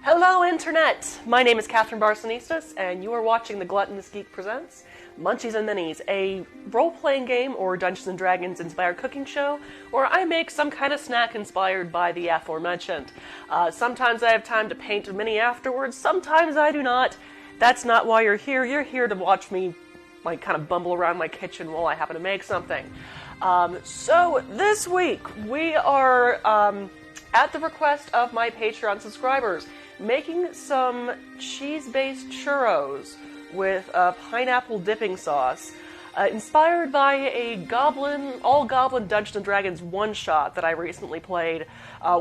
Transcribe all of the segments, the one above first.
Hello, Internet! My name is Catherine Barsonistas, and you are watching The Gluttonous Geek Presents Munchies and Minis, a role-playing game or Dungeons & Dragons-inspired cooking show where I make some kind of snack inspired by the aforementioned. Sometimes I have time to paint a mini afterwards, sometimes I do not. That's not why you're here. You're here to watch me kind of bumble around my kitchen while I happen to make something. So this week we are, at the request of my Patreon subscribers, making some cheese-based churros with a pineapple dipping sauce, inspired by a Goblin, all-Goblin Dungeons & Dragons one-shot that I recently played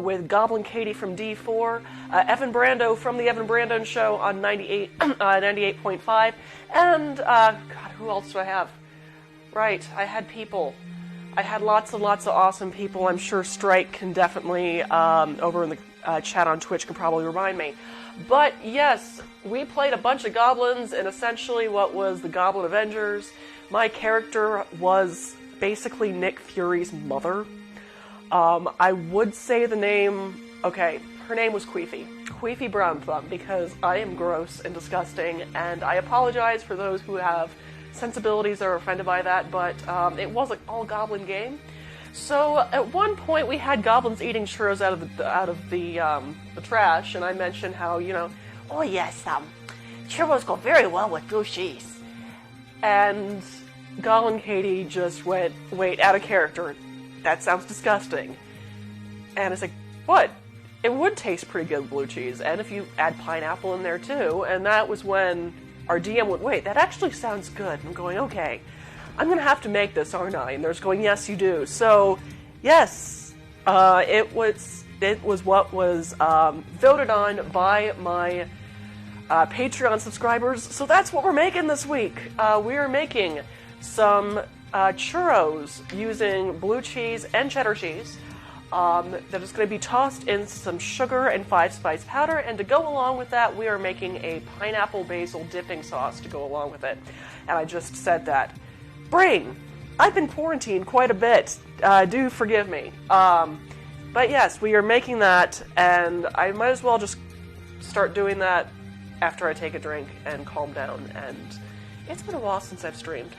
with Goblin Katie from D4, Evan Brando from The Evan Brando Show on 98.5, and, God, who else do I have? Right, I had people. I had lots and lots of awesome people. I'm sure Strike can definitely, over in the chat on Twitch, can probably remind me. But yes, we played a bunch of goblins in essentially what was the Goblin Avengers. My character was basically Nick Fury's mother. I would say the name... Okay, her name was Queefy. Queefy Brown Thumb, because I am gross and disgusting, and I apologize for those who have sensibilities that are offended by that, but it was an all-goblin game. So at one point we had goblins eating churros out of the trash, and I mentioned how, oh yes, churros go very well with blue cheese. And Goblin Katie just went, wait, out of character. That sounds disgusting. And it's like, what? It would taste pretty good with blue cheese, and if you add pineapple in there too. And that was when our DM went, wait, that actually sounds good. And I'm going, okay, I'm going to have to make this, aren't I? And there's going, yes, you do. So, yes, it was what was voted on by my Patreon subscribers. So that's what we're making this week. We are making some churros using blue cheese and cheddar cheese. That is going to be tossed in some sugar and 5-spice powder, and to go along with that, we are making a pineapple basil dipping sauce to go along with it. And I just said that. Brain, I've been quarantined quite a bit, do forgive me. But yes, we are making that, and I might as well just start doing that after I take a drink and calm down. And it's been a while since I've streamed.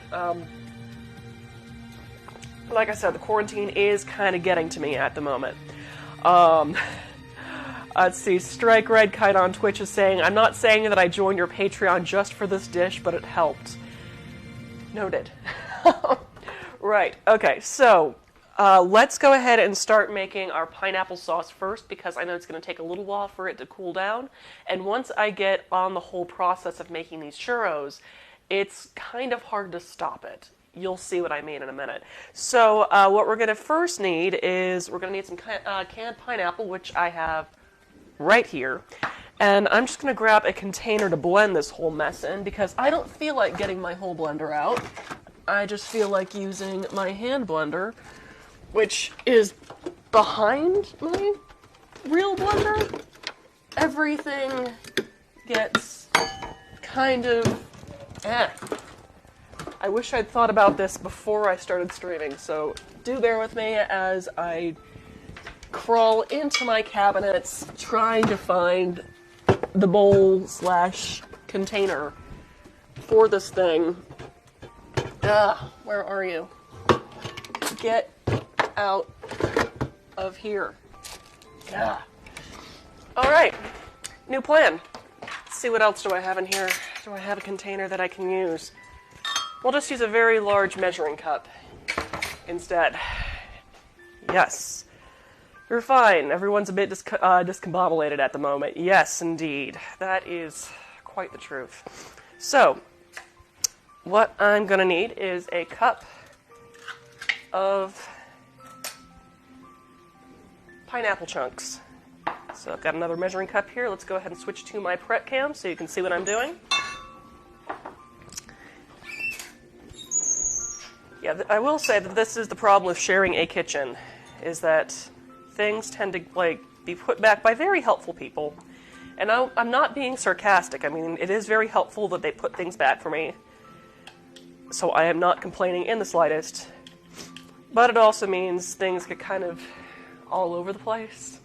Like I said, the quarantine is kind of getting to me at the moment. Let's see, Strike Red Kite on Twitch is saying, I'm not saying that I joined your Patreon just for this dish, but it helped. Noted. Right, okay, so let's go ahead and start making our pineapple sauce first, because I know it's going to take a little while for it to cool down. And once I get on the whole process of making these churros, it's kind of hard to stop it. You'll see what I mean in a minute. So what we're going to first need is, we're going to need some canned pineapple, which I have right here. And I'm just going to grab a container to blend this whole mess in, because I don't feel like getting my whole blender out. I just feel like using my hand blender, which is behind my real blender. Everything gets kind of I wish I'd thought about this before I started streaming, so do bear with me as I crawl into my cabinets trying to find the bowl / container for this thing. Where are you? Get out of here. Alright, new plan. Let's see, what else do I have in here? Do I have a container that I can use? We'll just use a very large measuring cup instead. Yes. You're fine. Everyone's a bit discombobulated at the moment. Yes, indeed. That is quite the truth. So, what I'm going to need is a cup of pineapple chunks. So I've got another measuring cup here. Let's go ahead and switch to my prep cam so you can see what I'm doing. Yeah, I will say that this is the problem with sharing a kitchen, is that things tend to be put back by very helpful people. And I'm not being sarcastic. I mean, it is very helpful that they put things back for me. So I am not complaining in the slightest. But it also means things get kind of all over the place.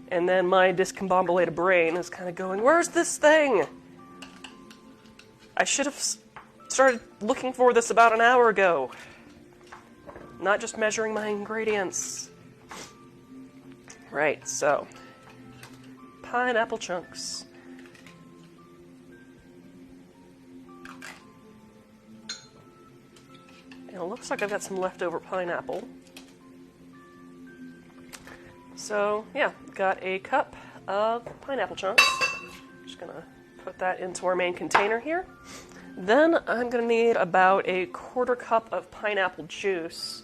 And then my discombobulated brain is kind of going, where's this thing? I should have started looking for this about an hour ago. Not just measuring my ingredients. Right, so pineapple chunks. And it looks like I've got some leftover pineapple. So, yeah, got a cup of pineapple chunks. Just gonna put that into our main container here. Then I'm going to need about a 1/4 cup of pineapple juice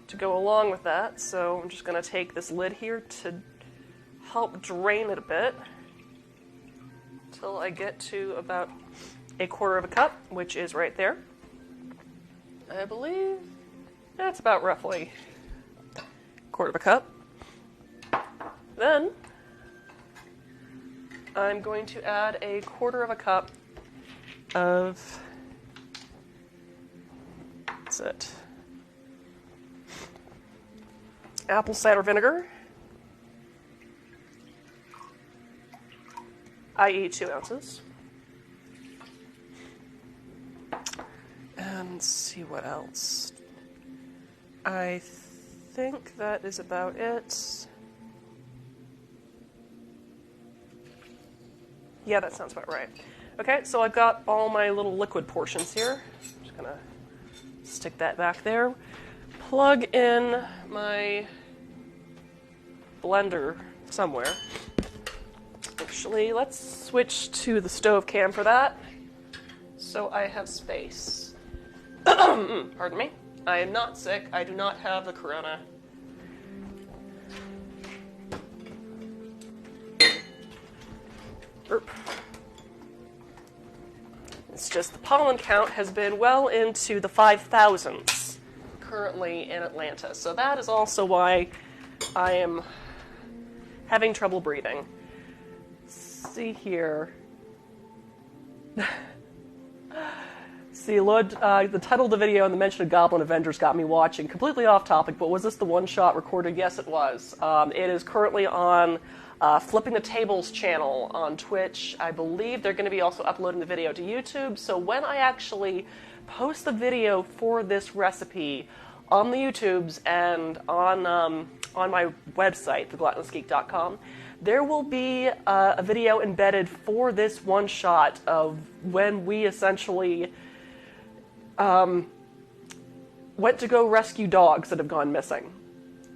to go along with that. So I'm just going to take this lid here to help drain it a bit until I get to about a 1/4 cup, which is right there. I believe that's about roughly 1/4 cup. Then I'm going to add a 1/4 cup of, what's it? Apple cider vinegar, i.e. 2 ounces. And let's see what else. I think that is about it. Yeah, that sounds about right. Okay, so I've got all my little liquid portions here. I'm just gonna stick that back there. Plug in my blender somewhere. Actually, let's switch to the stove cam for that, so I have space. Pardon me. I am not sick. I do not have the corona. Burp. It's just the pollen count has been well into the 5,000s currently in Atlanta. So that is also why I am having trouble breathing. Let's see here. See, Lud, the title of the video and the mention of Goblin Avengers got me watching. Completely off topic, but was this the one-shot recorded? Yes, it was. It is currently on Flipping the Tables channel on Twitch. I believe they're going to be also uploading the video to YouTube, so when I actually post the video for this recipe on the YouTubes and on my website, thegluttonousgeek.com, there will be a video embedded for this one-shot of when we essentially went to go rescue dogs that have gone missing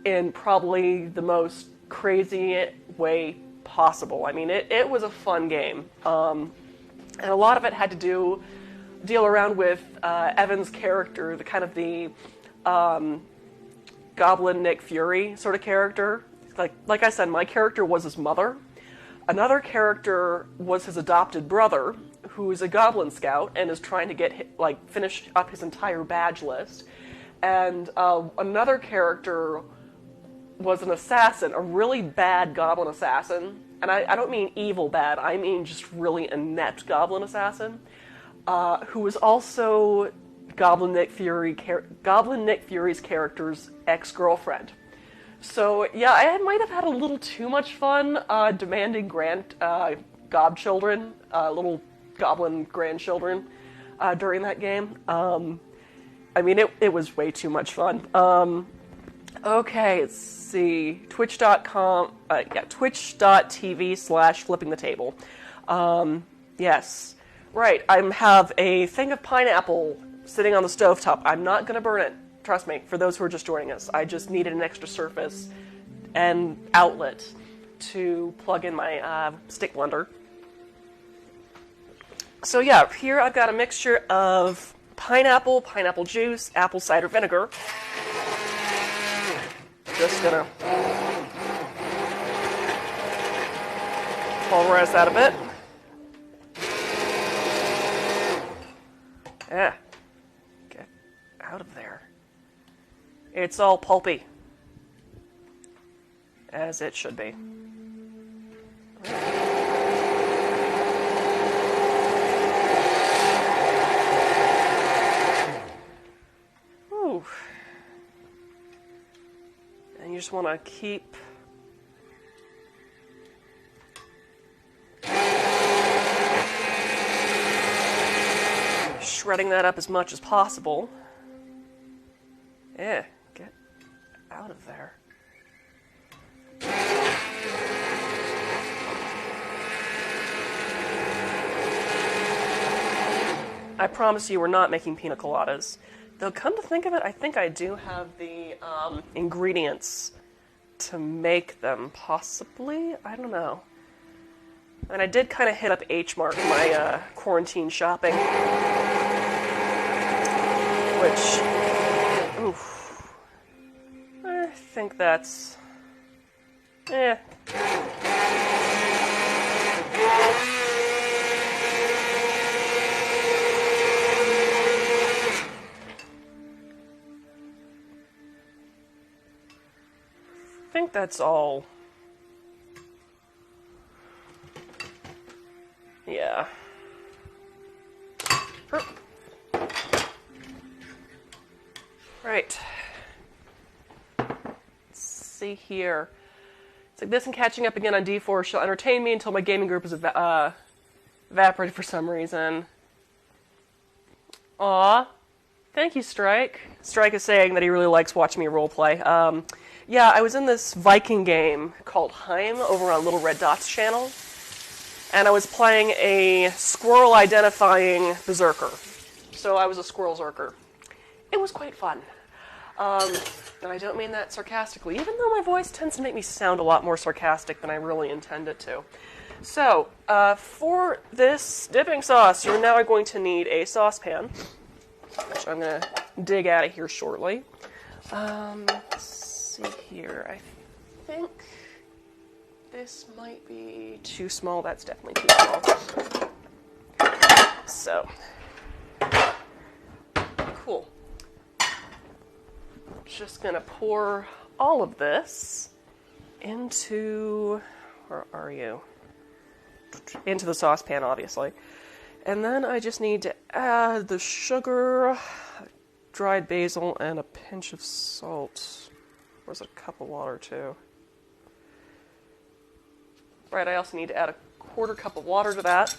in probably the most crazy way possible. I mean, it was a fun game. And a lot of it had to deal around with Evan's character, the kind of the Goblin Nick Fury sort of character. Like I said, my character was his mother. Another character was his adopted brother, who is a Goblin Scout and is trying to finish up his entire badge list. And another character was an assassin, a really bad Goblin assassin. And I don't mean evil bad, I mean just really inept Goblin assassin, who was also Goblin Nick Fury's character's ex-girlfriend. So, yeah, I might have had a little too much fun demanding godchildren, little goblin grandchildren, during that game. I mean, it was way too much fun. Okay, let's see. Twitch.tv/flippingthetable. Yes. Right, I have a thing of pineapple sitting on the stovetop. I'm not going to burn it. Trust me, for those who are just joining us, I just needed an extra surface and outlet to plug in my stick blender. So yeah, here I've got a mixture of pineapple juice, apple cider vinegar. Just gonna pulverize that a bit. Yeah, get out of there. It's all pulpy, as it should be. Ooh. And you just want to keep shredding that up as much as possible. Yeah. Out of there. I promise you we're not making pina coladas. Though, come to think of it, I think I do have the ingredients to make them, possibly? I don't know. And I did kind of hit up H Mart for my quarantine shopping. Which, oof. I think that's... I think that's all. Yeah. Right. See here. It's like this and catching up again on D4 shall entertain me until my gaming group is evaporated for some reason. Aw. Thank you, Strike. Strike is saying that he really likes watching me roleplay. Yeah, I was in this Viking game called Heim over on Little Red Dot's channel, and I was playing a squirrel-identifying berserker. So I was a squirrel zerker. It was quite fun. And I don't mean that sarcastically, even though my voice tends to make me sound a lot more sarcastic than I really intend it to. So, for this dipping sauce, you're now going to need a saucepan, which I'm going to dig out of here shortly. Let's see here. I think this might be too small. That's definitely too small. So, cool. Just going to pour all of this into, where are you? Into the saucepan, obviously. And then I just need to add the sugar, dried basil, and a pinch of salt. Or is it a cup of water too? Right, I also need to add a quarter cup of water to that.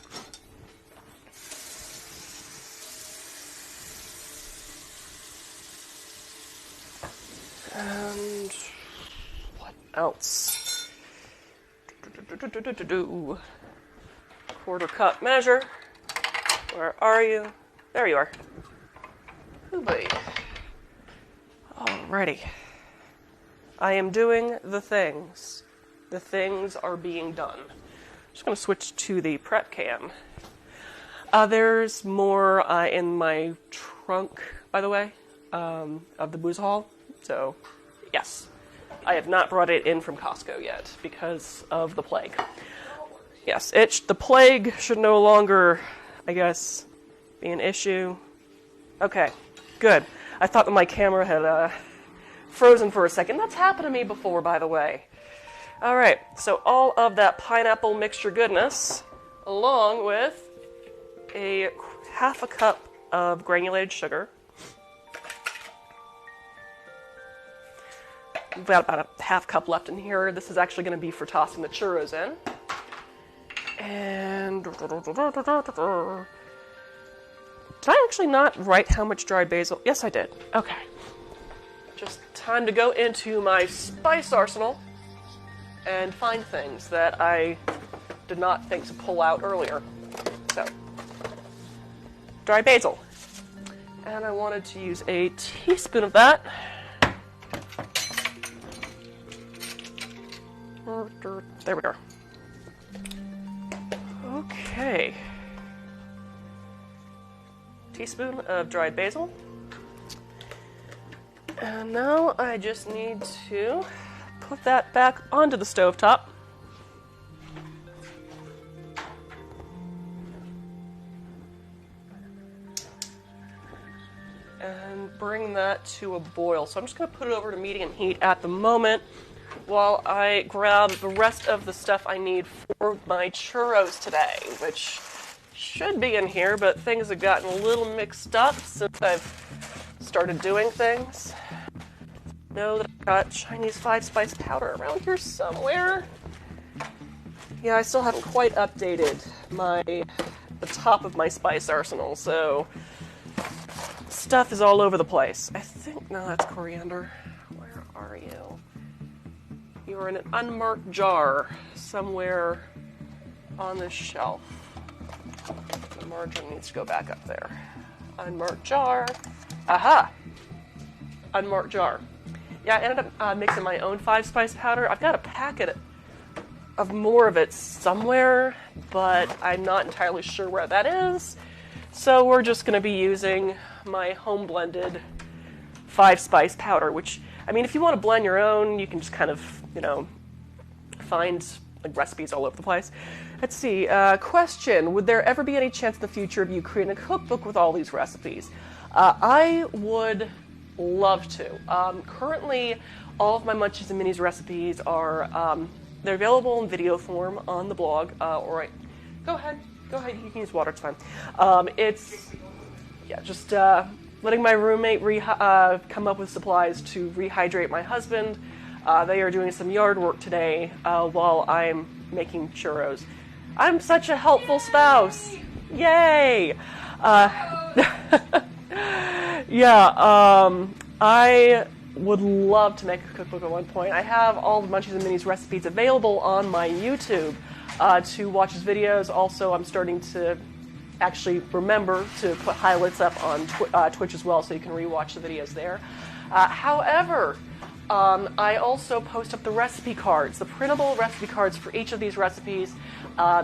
And what else? Quarter cup measure. Where are you? There you are. Oh boy. Alrighty. I am doing the things. The things are being done. I'm just going to switch to the prep can. There's more in my trunk, by the way, of the booze hall. So, yes. I have not brought it in from Costco yet because of the plague. Yes, the plague should no longer, I guess, be an issue. Okay, good. I thought that my camera had frozen for a second. That's happened to me before, by the way. All right, so all of that pineapple mixture goodness, along with a half a cup of granulated sugar. We've got about a half cup left in here. This is actually going to be for tossing the churros in. And did I actually not write how much dried basil? Yes, I did. Okay. Just time to go into my spice arsenal and find things that I did not think to pull out earlier. So, dried basil. And I wanted to use a teaspoon of that. There we go. Okay. Teaspoon of dried basil. And now I just need to put that back onto the stovetop. And bring that to a boil. So I'm just going to put it over to medium heat at the moment while I grab the rest of the stuff I need for my churros today, which should be in here, but things have gotten a little mixed up since I've started doing things. I know that I've got Chinese 5-spice powder around here somewhere. Yeah, I still haven't quite updated the top of my spice arsenal, so stuff is all over the place. I think, no, that's coriander. Where are you? You are in an unmarked jar somewhere on this shelf. The margin needs to go back up there. Unmarked jar. Aha! Unmarked jar. Yeah, I ended up mixing my own 5-spice powder. I've got a packet of more of it somewhere, but I'm not entirely sure where that is. So we're just going to be using my home-blended 5-spice powder, which, I mean, if you want to blend your own, you can just kind of, find like recipes all over the place. Let's see. Question: would there ever be any chance in the future of you creating a cookbook with all these recipes? I would love to. Currently, all of my Munchies and Minis recipes are they're available in video form on the blog. Go ahead. You can use water. It's fine. Just letting my roommate come up with supplies to rehydrate my husband. They are doing some yard work today while I'm making churros. I'm such a helpful spouse. Yay! I would love to make a cookbook at one point. I have all the Munchies and Minis recipes available on my YouTube to watch his videos. Also, I'm starting to actually remember to put highlights up on Twitch as well, so you can rewatch the videos there. However, I also post up the recipe cards, the printable recipe cards for each of these recipes.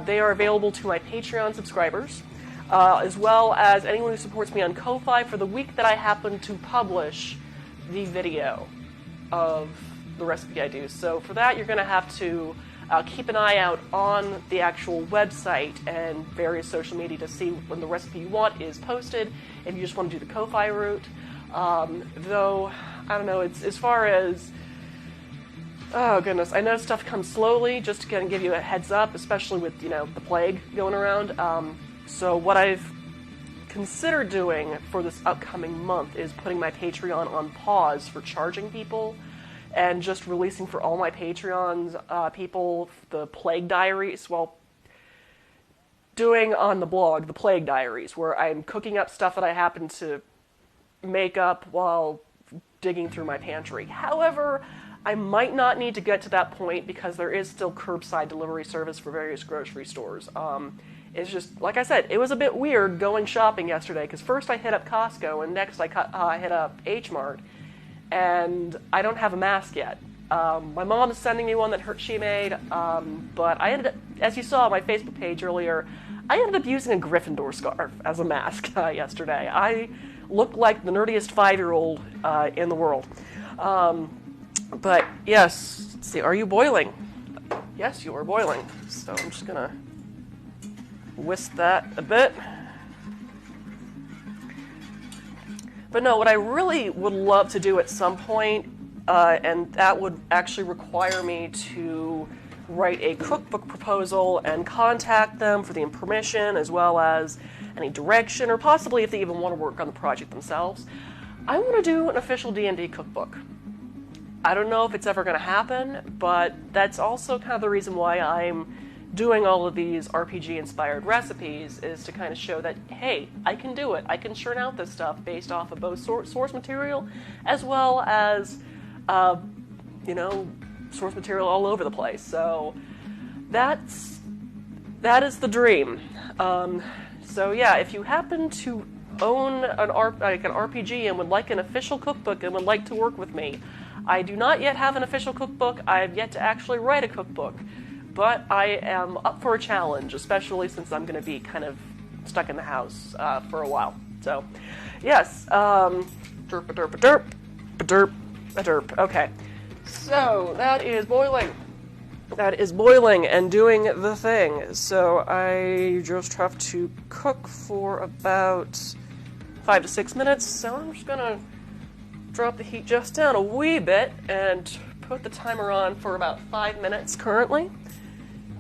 They are available to my Patreon subscribers, as well as anyone who supports me on Ko-Fi for the week that I happen to publish the video of the recipe I do. So for that, you're going to have to keep an eye out on the actual website and various social media to see when the recipe you want is posted, if you just want to do the Ko-Fi route. Though, I don't know, it's as far as, oh goodness, I know stuff comes slowly, just to kind of give you a heads up, especially with, the plague going around. So what I've considered doing for this upcoming month is putting my Patreon on pause for charging people and just releasing for all my Patreons people the Plague Diaries. Well, doing on the blog the Plague Diaries, where I'm cooking up stuff that I happen to make up while digging through my pantry. However, I might not need to get to that point because there is still curbside delivery service for various grocery stores. It's just, like I said, it was a bit weird going shopping yesterday because first I hit up Costco and next I hit up H Mart, and I don't have a mask yet. My mom is sending me one that she made, but I ended up, as you saw on my Facebook page earlier, I ended up using a Gryffindor scarf as a mask yesterday. I looked like the nerdiest 5-year-old in the world. But yes, let's see, are you boiling? Yes, you are boiling. So I'm just gonna whisk that a bit. But no, what I really would love to do at some point, and that would actually require me to write a cookbook proposal and contact them for the permission as well as any direction, or possibly if they even want to work on the project themselves. I want to do an official D&D cookbook. I don't know if it's ever going to happen, but that's also kind of the reason why I'm doing all of these RPG-inspired recipes, is to kind of show that, hey, I can do it. I can churn out this stuff based off of both source material as well as, source material all over the place. So that is the dream. So yeah, if you happen to own an RPG and would like an official cookbook and would like to work with me, I do not yet have an official cookbook. I have yet to actually write a cookbook, but I am up for a challenge, especially since I'm going to be kind of stuck in the house for a while. So, yes, derp. Okay, so that is boiling. That is boiling and doing the thing. So I just have to cook for about 5 to 6 minutes. So I'm just gonna drop the heat just down a wee bit and put the timer on for about 5 minutes currently.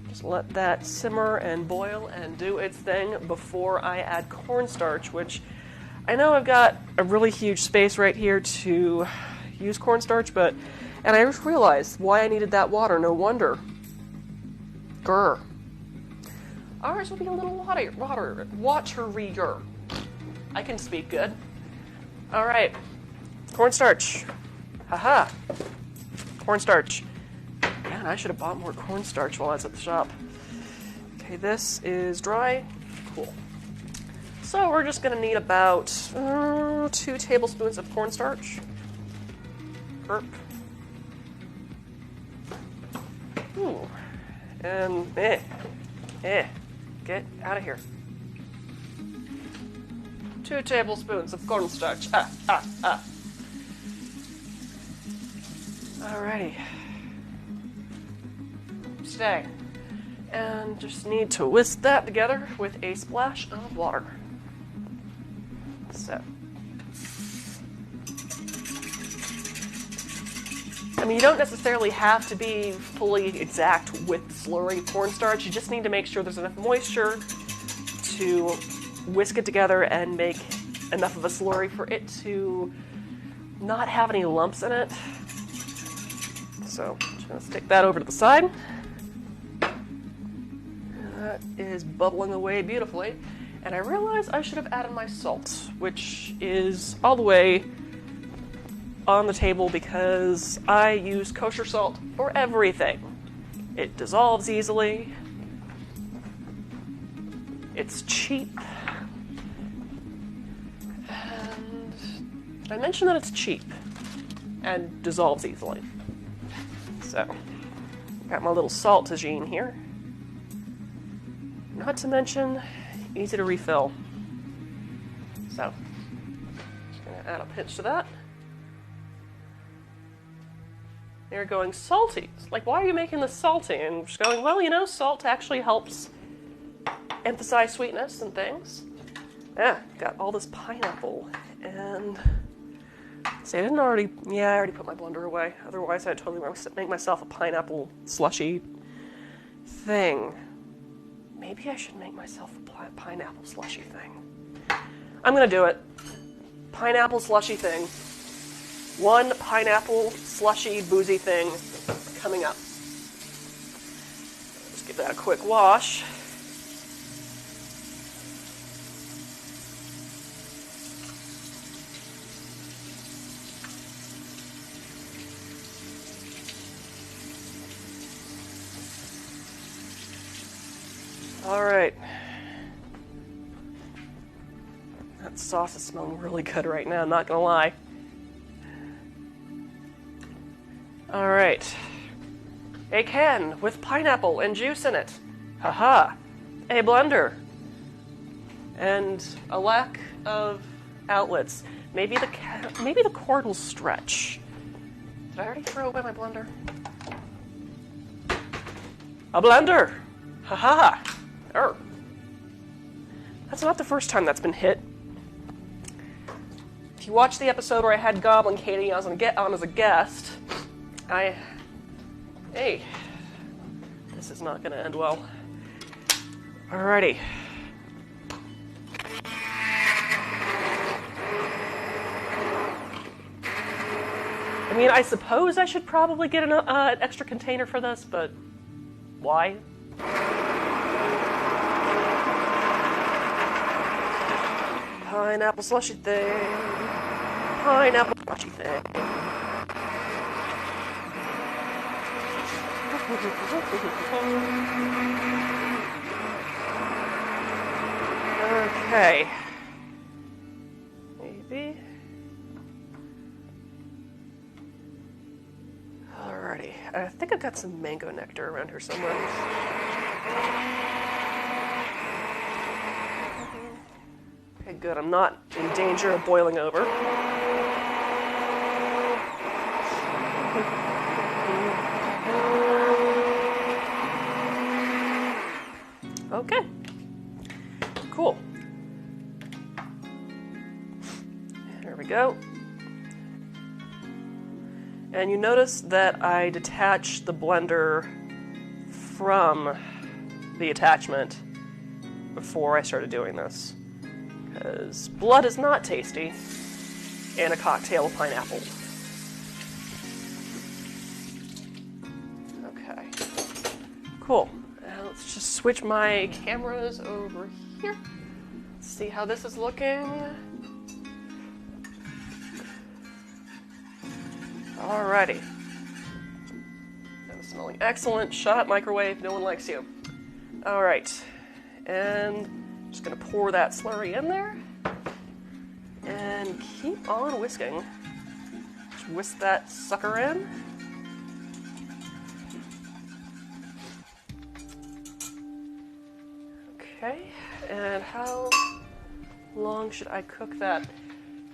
Just let that simmer and boil and do its thing before I add cornstarch, which I know I've got a really huge space right here to use cornstarch, and I just realized why I needed that water. No wonder. Grr. Ours will be a little waterier. I can speak good. All right. Cornstarch. Haha. Cornstarch. Man, I should have bought more cornstarch while I was at the shop. Okay, this is dry. Cool. So we're just going to need about 2 tablespoons of cornstarch. Burp. Ooh. And, get out of here. 2 tablespoons of cornstarch. Alrighty. Stay. And just need to whisk that together with a splash of water. So. I mean, you don't necessarily have to be fully exact with the slurry cornstarch. You just need to make sure there's enough moisture to whisk it together and make enough of a slurry for it to not have any lumps in it. So, I'm just going to stick that over to the side. That is bubbling away beautifully. And I realize I should have added my salt, which is all the way on the table because I use kosher salt for everything. It dissolves easily. It's cheap. And I mentioned that it's cheap and dissolves easily. So, got my little salt tagine here. Not to mention, easy to refill. So, just gonna add a pinch to that. They're going salty. Like, why are you making this salty? And I'm just going, well, you know, salt actually helps emphasize sweetness and things. Yeah, got all this pineapple. And, see, I already put my blender away. Otherwise, I'd totally make myself a pineapple slushy thing. Maybe I should make myself a pineapple slushy thing. I'm gonna do it. Pineapple slushy thing. One pineapple slushy boozy thing coming up. Let's give that a quick wash. All right. That sauce is smelling really good right now, not gonna lie. All right. A can with pineapple and juice in it. Haha. A blender. And a lack of outlets. Maybe the cord will stretch. Did I already throw away my blender? A blender. Haha. That's not the first time that's been hit. If you watched the episode where I had Goblin Katie on as a guest, hey, this is not going to end well. Alrighty. I mean, I suppose I should probably get an extra container for this, but why? Pineapple slushy thing. Pineapple slushy thing. Okay. Maybe. Alrighty. I think I've got some mango nectar around here somewhere. Okay, good. I'm not in danger of boiling over. Okay. Cool. There we go. And you notice that I detached the blender from the attachment before I started doing this. Because blood is not tasty in a cocktail of pineapple. Okay. Cool. Now let's just switch my cameras over here. Let's see how this is looking. Alrighty. That was smelling excellent. Shut up, microwave. No one likes you. Alright. And I'm just going to pour that slurry in there. And keep on whisking. Just whisk that sucker in. Okay. And how long should I cook that? It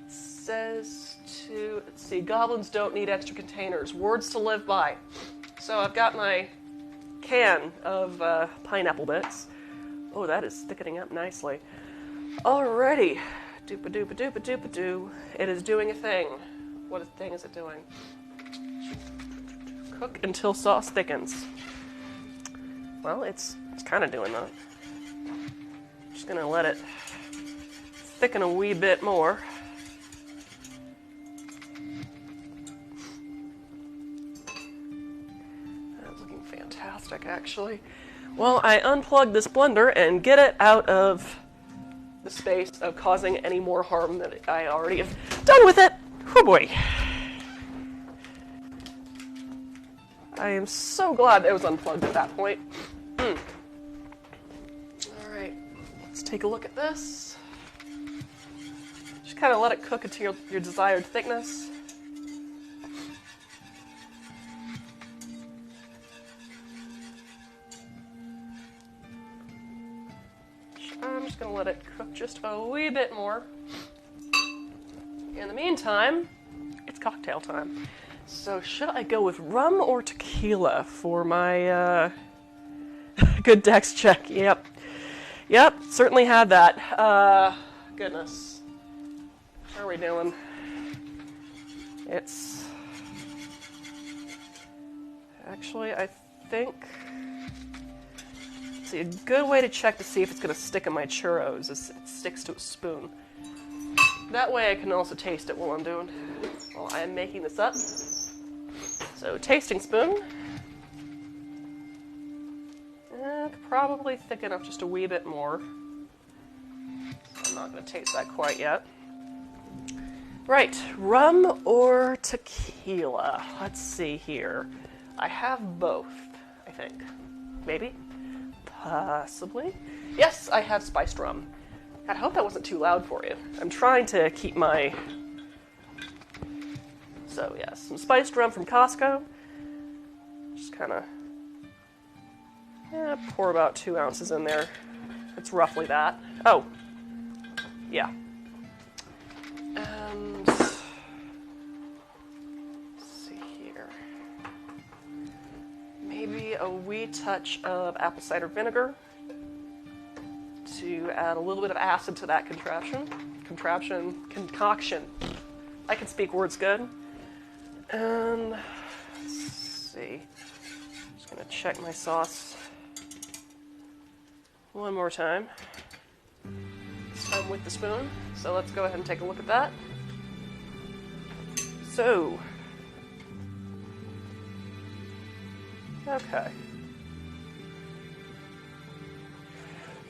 says to, let's see, goblins don't need extra containers. Words to live by. So I've got my can of pineapple bits. Oh, that is thickening up nicely. Alrighty. Doopa-doopa-doopa-doopa-doo. It is doing a thing. What thing is it doing? Cook until sauce thickens. Well, it's kind of doing that. Just going to let it thicken a wee bit more. That's looking fantastic, actually. Well, I unplug this blender and get it out of the space of causing any more harm that I already have done with it. Oh boy. I am so glad it was unplugged at that point. Alright, let's take a look at this. Just kind of let it cook until your desired thickness. I'm just going to let it cook just a wee bit more. In the meantime, it's cocktail time. So should I go with rum or tequila for my good dex check? Yep, certainly had that. Goodness. How are we doing? It's... Actually, I think See, a good way to check to see if it's going to stick in my churros is it sticks to a spoon. That way I can also taste it while I am making this up. So, tasting spoon. Probably thick enough, just a wee bit more. I'm not going to taste that quite yet. Right, rum or tequila? Let's see here. I have both, I think. Maybe? Possibly? Yes, I have spiced rum. God, I hope that wasn't too loud for you. I'm trying to keep my... So, yes, some spiced rum from Costco. Just kind of... pour about 2 ounces in there. It's roughly that. Oh. Yeah. And... let's see here. Maybe a wee touch of apple cider vinegar to add a little bit of acid to that concoction. I can speak words good. And let's see. Just gonna check my sauce one more time. This time with the spoon. So let's go ahead and take a look at that. So, okay.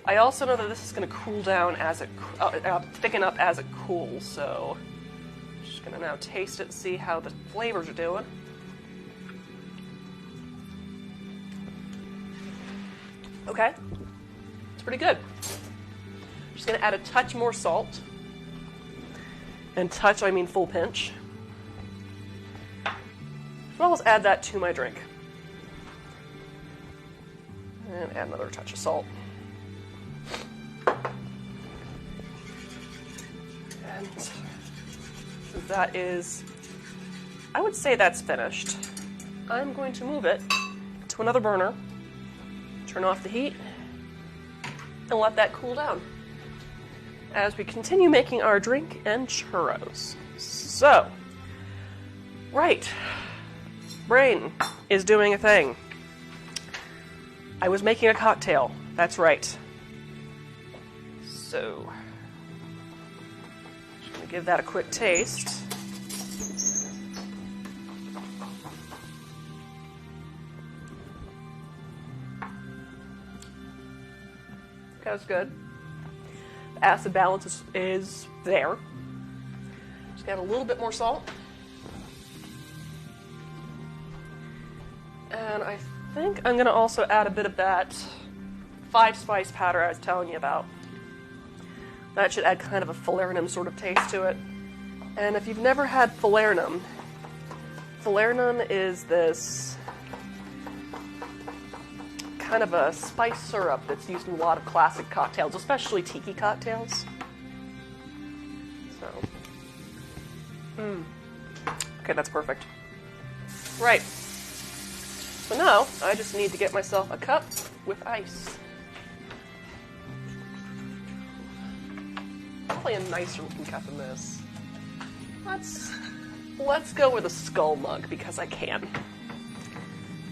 I also know that this is going to cool down as it, thicken up as it cools, so I'm just going to now taste it and see how the flavors are doing. Okay, it's pretty good. I'm just going to add a touch more salt. And touch, I mean full pinch. As well as add that to my drink. And add another touch of salt. And that is, I would say that's finished. I'm going to move it to another burner, turn off the heat, and let that cool down as we continue making our drink and churros. So, right, brain is doing a thing. I was making a cocktail, that's right. So, just gonna give that a quick taste. That's good. The acid balance is there. Just add a little bit more salt. And I think I'm going to also add a bit of that 5-spice powder I was telling you about. That should add kind of a falernum sort of taste to it. And if you've never had falernum is this kind of a spice syrup that's used in a lot of classic cocktails, especially tiki cocktails. So, okay, that's perfect. Right. So now, I just need to get myself a cup with ice. Probably a nicer looking cup than this. Let's go with a skull mug because I can.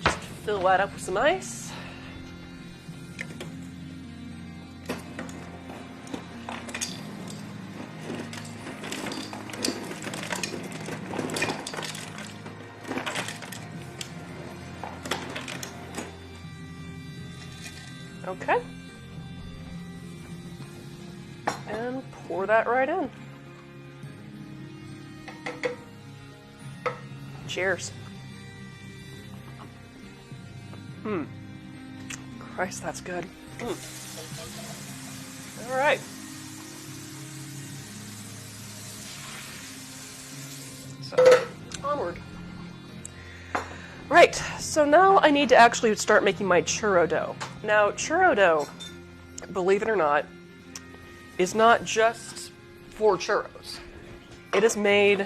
Just fill that up with some ice. Okay. And pour that right in. Cheers. Christ, that's good. All right. So, onward. Right, so now I need to actually start making my churro dough. Now, churro dough, believe it or not, is not just for churros. It is made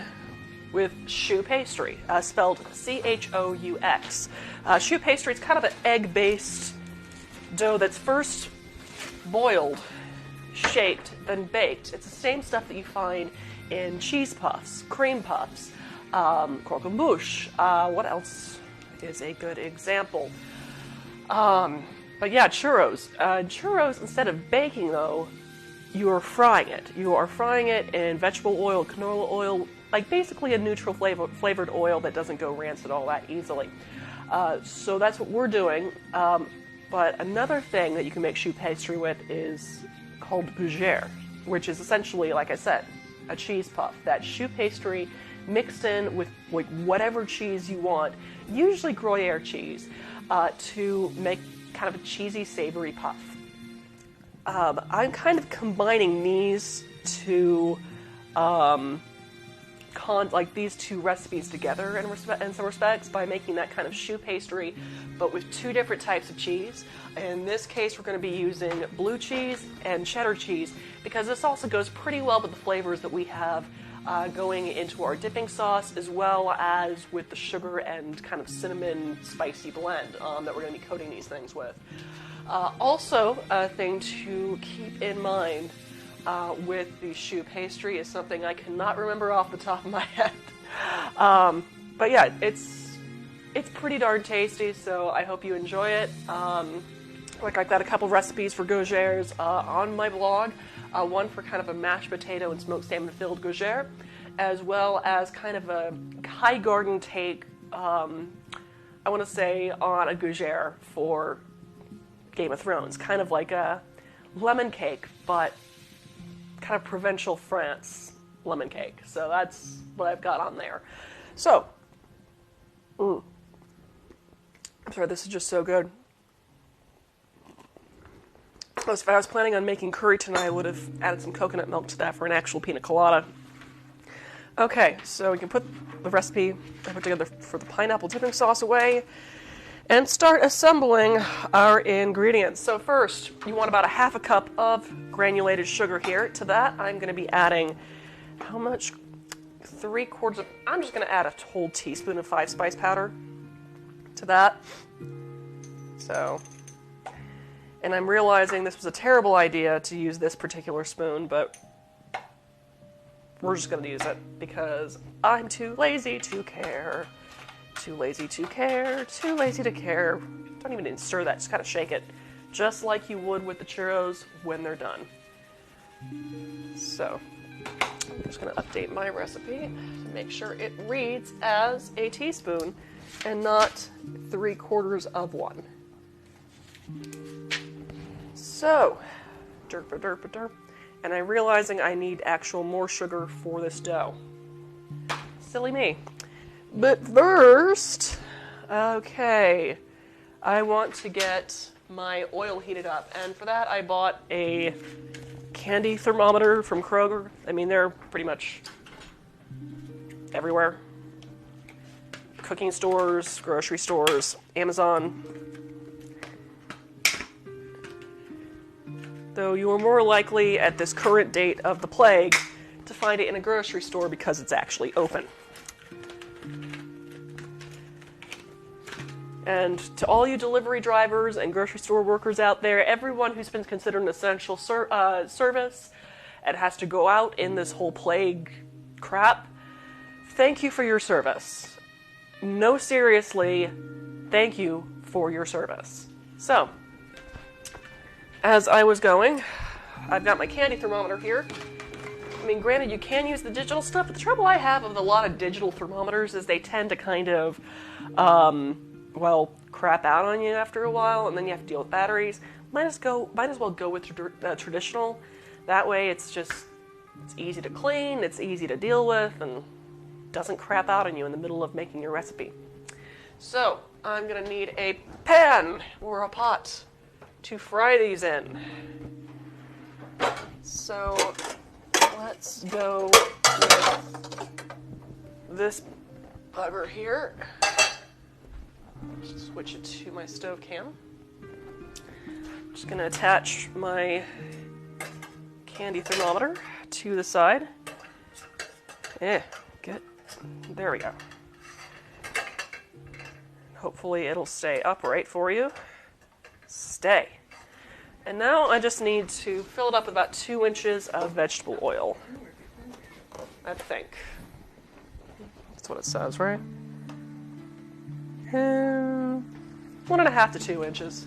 with choux pastry, spelled C-H-O-U-X. Choux pastry is kind of an egg-based dough that's first boiled, shaped, then baked. It's the same stuff that you find in cheese puffs, cream puffs, croquembouche. What else is a good example? But yeah, churros. Churros, instead of baking though, you are frying it. You are frying it in vegetable oil, canola oil, like basically a neutral flavored oil that doesn't go rancid all that easily. So that's what we're doing. But another thing that you can make choux pastry with is called gougere, which is essentially, like I said, a cheese puff. That choux pastry mixed in with like whatever cheese you want, usually Gruyere cheese, to make kind of a cheesy, savory puff. I'm kind of combining these two, these two recipes together in some respects by making that kind of choux pastry, but with two different types of cheese. In this case, we're going to be using blue cheese and cheddar cheese because this also goes pretty well with the flavors that we have going into our dipping sauce, as well as with the sugar and kind of cinnamon spicy blend that we're going to be coating these things with. Also, a thing to keep in mind with the choux pastry is something I cannot remember off the top of my head. But yeah, it's pretty darn tasty, so I hope you enjoy it. I've got a couple recipes for gaugeres on my blog. One for kind of a mashed potato and smoked salmon-filled gaugere, as well as kind of a high garden take, I want to say, on a gaugere for Game of Thrones. Kind of like a lemon cake, but kind of provincial France lemon cake. So that's what I've got on there. So, I'm sorry, this is just so good. If I was planning on making curry tonight, I would have added some coconut milk to that for an actual pina colada. Okay, so we can put the recipe I put together for the pineapple dipping sauce away and start assembling our ingredients. So first, you want about a half a cup of granulated sugar here. To that, I'm going to be adding, how much? 3/4 of, I'm just going to add a whole teaspoon of 5-spice powder to that. So, and I'm realizing this was a terrible idea to use this particular spoon, but we're just going to use it because I'm too lazy to care. Too lazy to care, too lazy to care. Don't even need to stir that, just kind of shake it. Just like you would with the churros when they're done. So, I'm just going to update my recipe to make sure it reads as a teaspoon and not 3/4 of one. So, derp. And I'm realizing I need actual more sugar for this dough. Silly me. But first, okay, I want to get my oil heated up. And for that, I bought a candy thermometer from Kroger. I mean, they're pretty much everywhere. Cooking stores, grocery stores, Amazon. Though you are more likely at this current date of the plague to find it in a grocery store because it's actually open. And to all you delivery drivers and grocery store workers out there, everyone who's been considered an essential service and has to go out in this whole plague crap, thank you for your service. No, seriously, thank you for your service. So, as I was going, I've got my candy thermometer here. I mean, granted, you can use the digital stuff, but the trouble I have with a lot of digital thermometers is they tend to kind of, crap out on you after a while, and then you have to deal with batteries. Might as well go with traditional. That way, it's easy to clean, it's easy to deal with, and doesn't crap out on you in the middle of making your recipe. So, I'm going to need a pan or a pot to fry these in. So, let's go with this bugger here. Switch it to my stove can. I'm just going to attach my candy thermometer to the side. There we go. Hopefully it'll stay upright for you. Stay. And now I just need to fill it up with about 2 inches of vegetable oil. I think. That's what it says, right? 1.5 to 2 inches.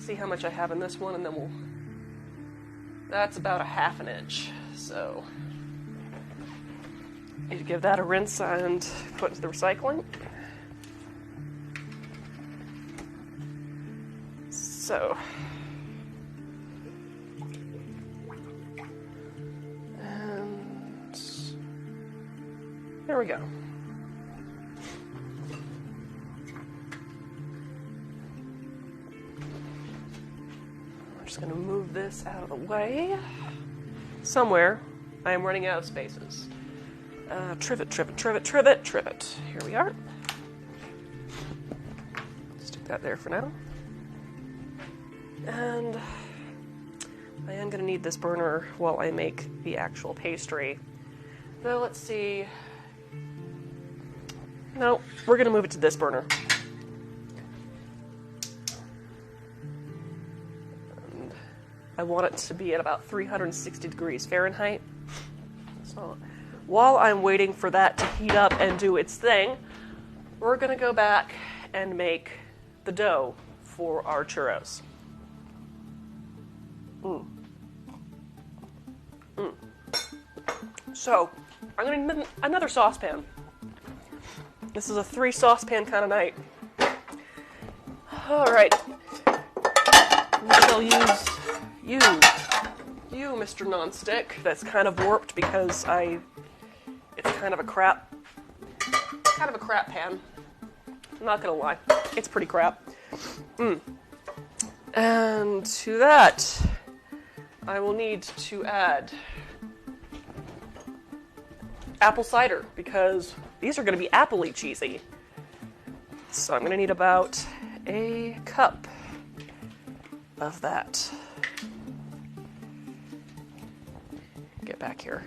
see how much I have in this one, and then that's about a ½ inch. So need to give that a rinse and put into the recycling. So, and there we go. I'm just going to move this out of the way. Somewhere, I am running out of spaces. Trivet. Here we are. Stick that there for now. And I am going to need this burner while I make the actual pastry. Now let's see. No, we're going to move it to this burner. And I want it to be at about 360 degrees Fahrenheit. So while I'm waiting for that to heat up and do its thing, we're going to go back and make the dough for our churros. So, I'm going to need another saucepan. This is a 3 saucepan kind of night. Alright. We shall use you, Mr. Nonstick. That's kind of warped because it's kind of a crap pan. I'm not going to lie. It's pretty crap. And to that, I will need to add apple cider because these are going to be appley cheesy. So I'm going to need about a cup of that. Get back here.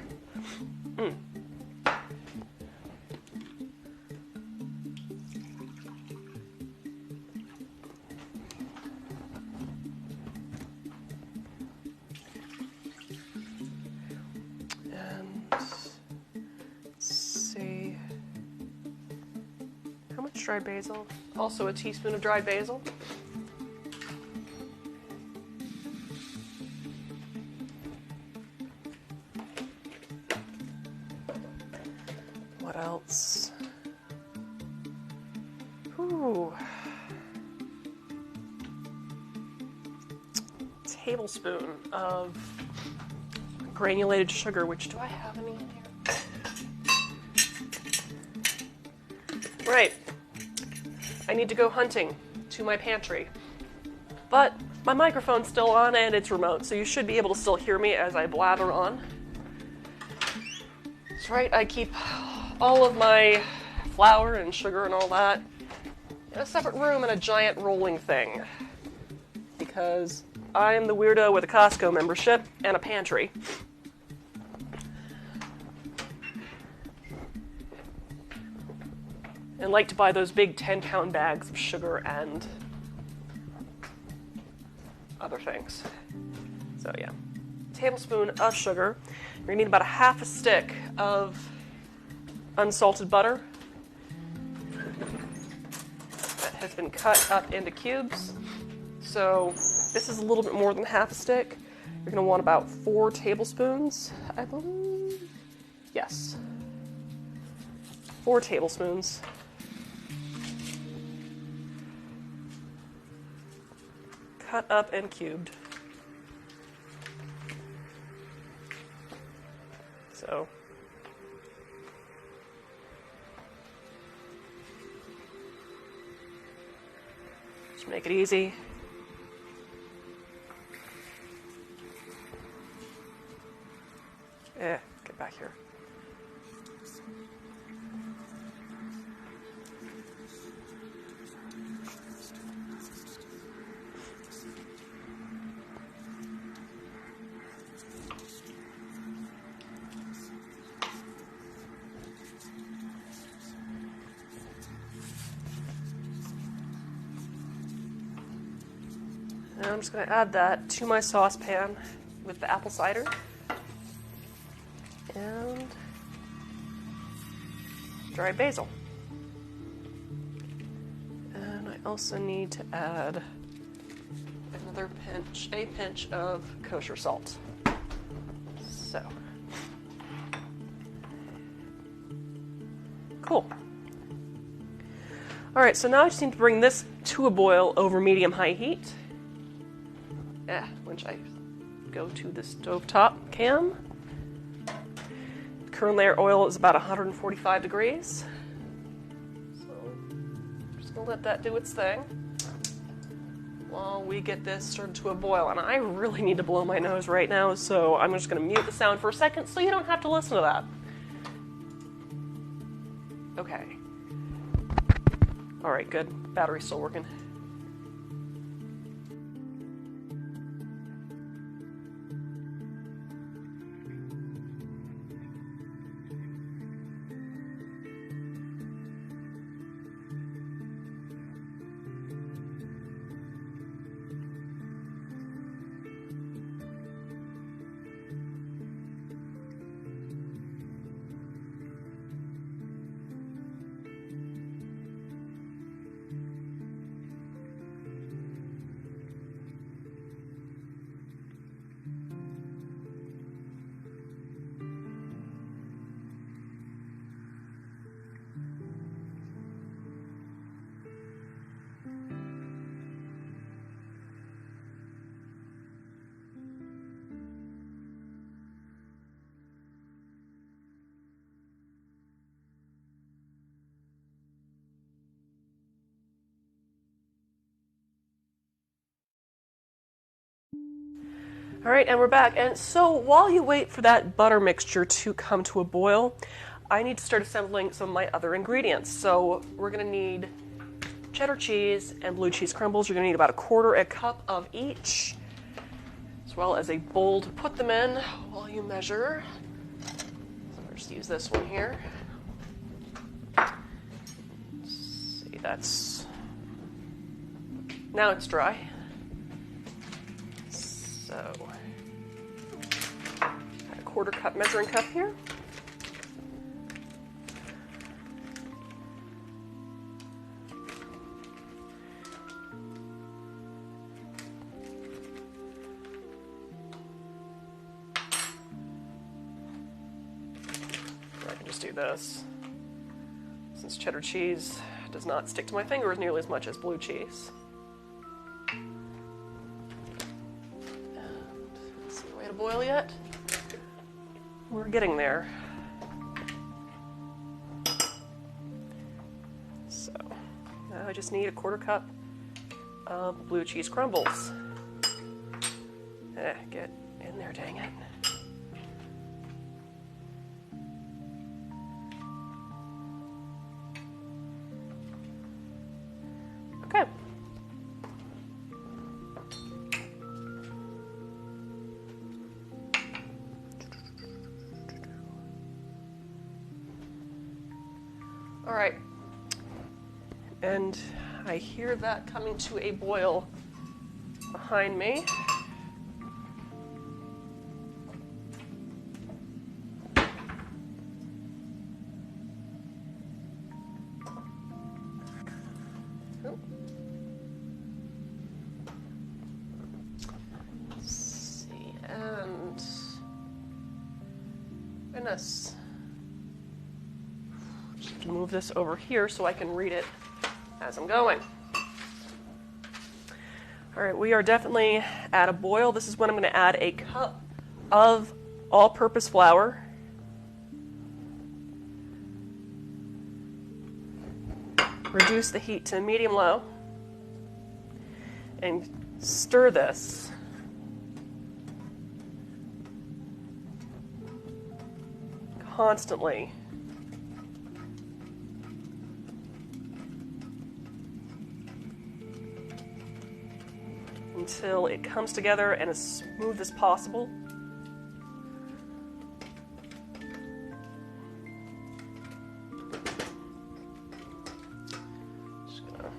Dried basil. Also a teaspoon of dried basil. What else? Ooh. Tablespoon of granulated sugar, which do I have any in here? Right. I need to go hunting to my pantry. But my microphone's still on and it's remote, so you should be able to still hear me as I blather on. That's right, I keep all of my flour and sugar and all that in a separate room in a giant rolling thing. Because I am the weirdo with a Costco membership and a pantry. And like to buy those big 10-pound bags of sugar and other things. So yeah, tablespoon of sugar. You're gonna need about a ½ stick of unsalted butter that has been cut up into cubes. So this is a little bit more than ½ stick. You're gonna want about 4 tablespoons, I believe. Yes, 4 tablespoons. Cut up and cubed. So just make it easy. Get back here. And I'm just going to add that to my saucepan with the apple cider. And dried basil. And I also need to add a pinch of kosher salt. So, cool. All right, so now I just need to bring this to a boil over medium-high heat. Once I go to the stovetop cam. Currently our oil is about 145 degrees. So I'm just gonna let that do its thing while we get this stirred to a boil. And I really need to blow my nose right now, so I'm just gonna mute the sound for a second so you don't have to listen to that. Okay. All right, good. Battery's still working. All right, and we're back. And so while you wait for that butter mixture to come to a boil, I need to start assembling some of my other ingredients. So we're going to need cheddar cheese and blue cheese crumbles. You're going to need about 1/4 cup of each, as well as a bowl to put them in while you measure. So I'll just use this one here. Let's see, that's... Now it's dry. So, got a 1/4 cup measuring cup here. I can just do this, since cheddar cheese does not stick to my fingers nearly as much as blue cheese. Boil yet? We're getting there. So now I just need a 1/4 cup of blue cheese crumbles. Get in there, dang it. Okay. All right, and I hear that coming to a boil behind me. Let's see, and goodness. Move this over here so I can read it as I'm going. All right, we are definitely at a boil. This is when I'm going to add a cup of all-purpose flour. Reduce the heat to medium-low and stir this. Constantly. Until it comes together and as smooth as possible. Just gonna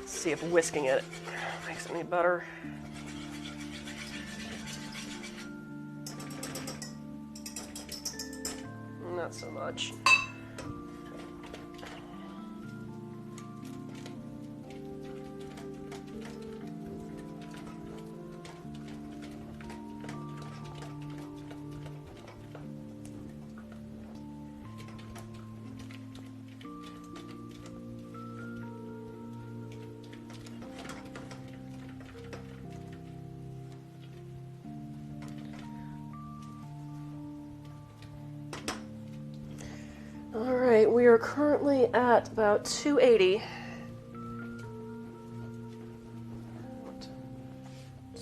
see if whisking it makes any better. Not so much. Alright, we are currently at about 280. What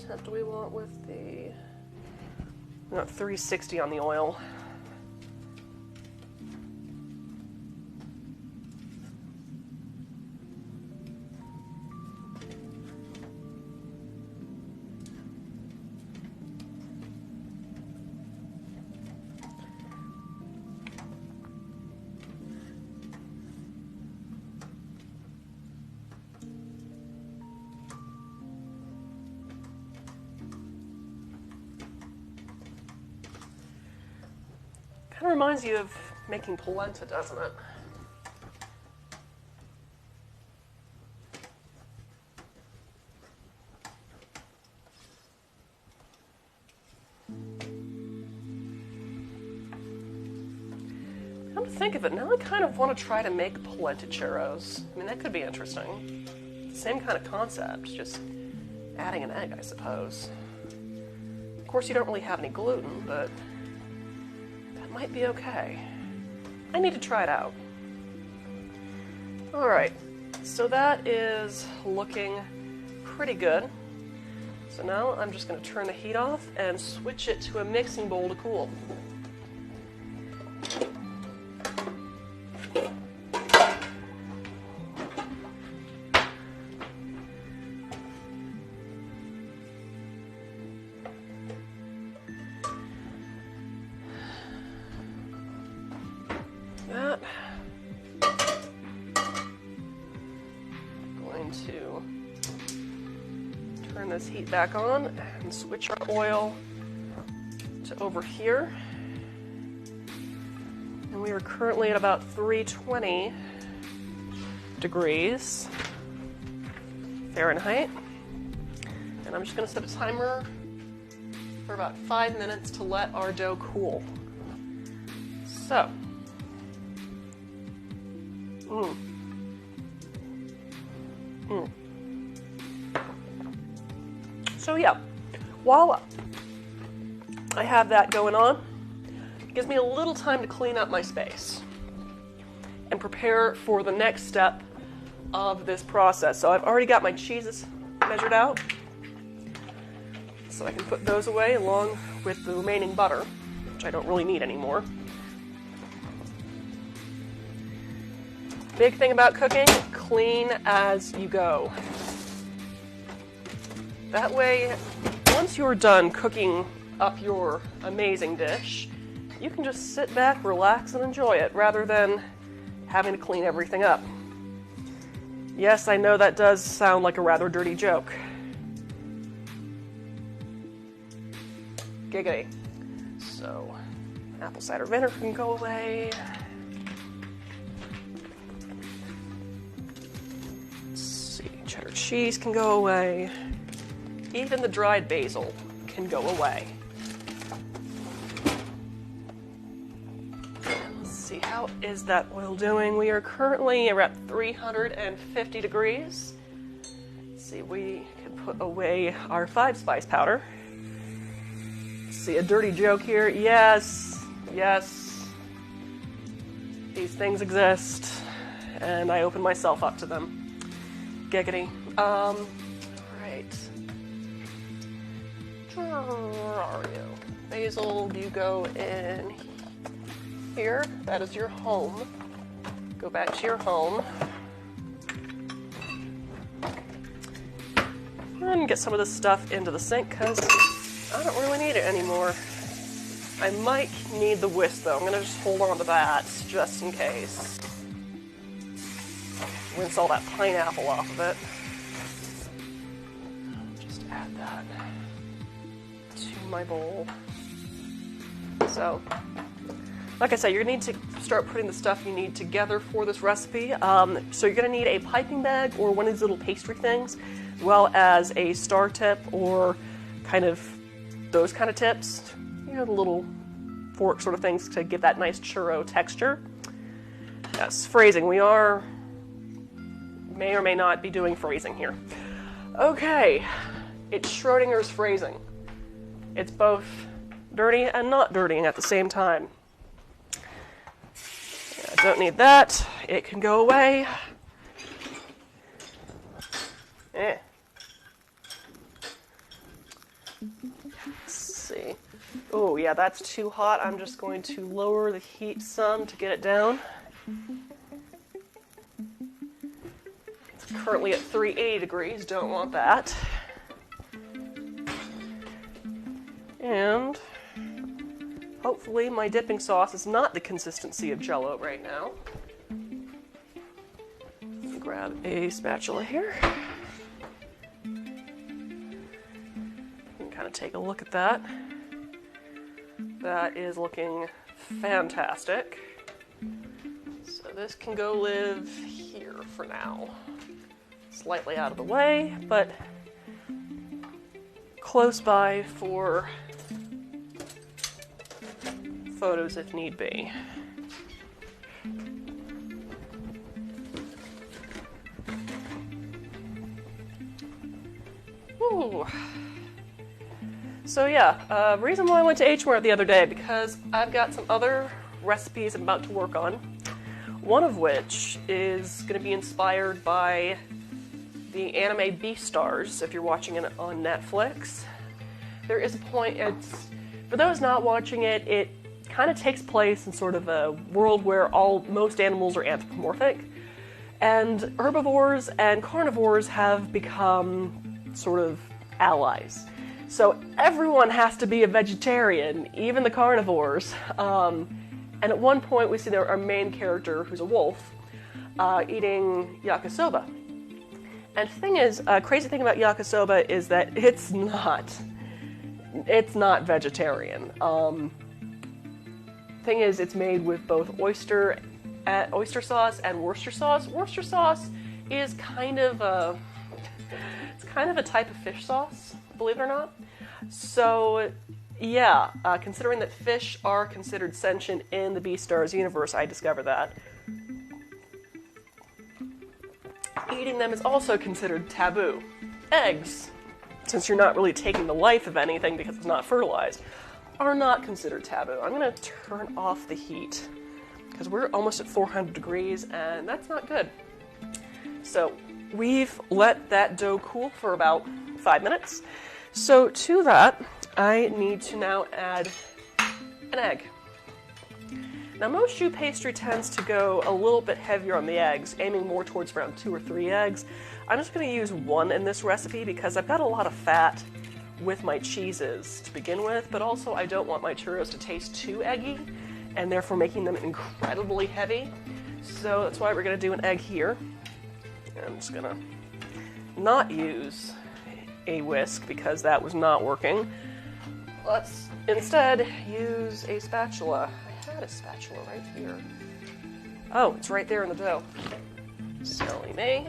temp do we want with the... We got 360 on the oil. Kind of reminds you of making polenta, doesn't it? Come to think of it, now I kind of want to try to make polenta churros. I mean, that could be interesting. Same kind of concept, just adding an egg, I suppose. Of course, you don't really have any gluten, but might be okay. I need to try it out. Alright, so that is looking pretty good. So now I'm just going to turn the heat off and switch it to a mixing bowl to cool. That. Going to turn this heat back on and switch our oil to over here. And we are currently at about 320 degrees Fahrenheit. And I'm just going to set a timer for about 5 minutes to let our dough cool. So. So yeah, while I have that going on, it gives me a little time to clean up my space and prepare for the next step of this process. So I've already got my cheeses measured out, so I can put those away along with the remaining butter, which I don't really need anymore. Big thing about cooking, clean as you go. That way, once you're done cooking up your amazing dish, you can just sit back, relax, and enjoy it, rather than having to clean everything up. Yes, I know that does sound like a rather dirty joke. Giggity. So, apple cider vinegar can go away. Cheddar cheese can go away. Even the dried basil can go away. Let's see, how is that oil doing? We are currently at 350 degrees. Let's see, we can put away our 5-spice powder. Let's see, a dirty joke here. Yes, these things exist, and I open myself up to them. Giggity. Right. Where are you? Basil, you go in here. That is your home. Go back to your home. And get some of this stuff into the sink, because I don't really need it anymore. I might need the whisk, though. I'm going to just hold on to that, just in case. Rinse all that pineapple off of it. Just add that to my bowl. So, like I said, you're going to need to start putting the stuff you need together for this recipe. So you're going to need a piping bag or one of these little pastry things, as well as a star tip or kind of those kind of tips. You know, the little fork sort of things to give that nice churro texture. Yes, phrasing. We may or may not be doing phrasing here. Okay, it's Schrodinger's phrasing. It's both dirty and not dirty at the same time. Yeah, Don't need that. It can go away. Let's see. Oh, yeah, that's too hot. I'm just going to lower the heat some to get it down. It's currently at 380 degrees. Don't want that. And hopefully my dipping sauce is not the consistency of Jell-O right now. Let me grab a spatula here. Kind of take a look at that. That is looking fantastic. So this can go live here for now. Slightly out of the way, but close by for photos if need be. Ooh. So yeah, reason why I went to H Mart the other day, because I've got some other recipes I'm about to work on. One of which is going to be inspired by the anime Beastars, if you're watching it on Netflix. There is a point, for those not watching it, it kind of takes place in sort of a world where most animals are anthropomorphic, and herbivores and carnivores have become sort of allies. So everyone has to be a vegetarian, even the carnivores. And at one point we see our main character, who's a wolf, eating yakisoba. And the thing is, crazy thing about yakisoba is that it's not vegetarian. Thing is, it's made with both oyster sauce and Worcester sauce. Worcester sauce is kind of a type of fish sauce, believe it or not. So, yeah, considering that fish are considered sentient in the Beastars universe, I discovered that. Eating them is also considered taboo. Eggs, since you're not really taking the life of anything because it's not fertilized, are not considered taboo. I'm going to turn off the heat because we're almost at 400 degrees and that's not good. So we've let that dough cool for about 5 minutes. So to that, I need to now add an egg. Now most choux pastry tends to go a little bit heavier on the eggs, aiming more towards around 2 or 3 eggs. I'm just going to use 1 in this recipe because I've got a lot of fat with my cheeses to begin with, but also I don't want my churros to taste too eggy, and therefore making them incredibly heavy. So that's why we're going to do an egg here. I'm just going to not use a whisk because that was not working. Let's instead use a spatula. I had a spatula right here. Oh, it's right there in the dough. Silly me.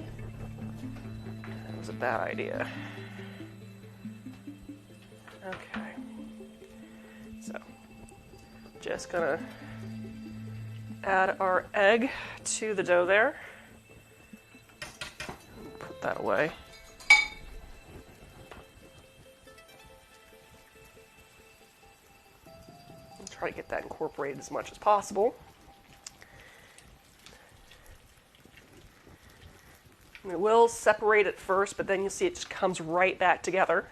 That was a bad idea. Okay. So, just gonna add our egg to the dough there. Put that away. Try to get that incorporated as much as possible. And it will separate it first, but then you'll see it just comes right back together.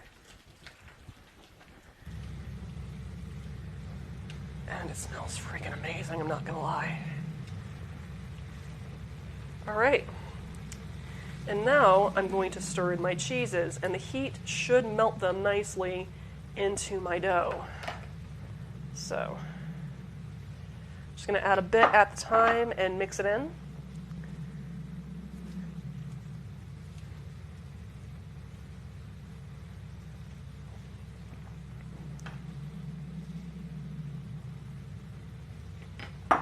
And it smells freaking amazing, I'm not gonna lie. Alright. And now I'm going to stir in my cheeses, and the heat should melt them nicely into my dough. So, I'm just going to add a bit at the time and mix it in. There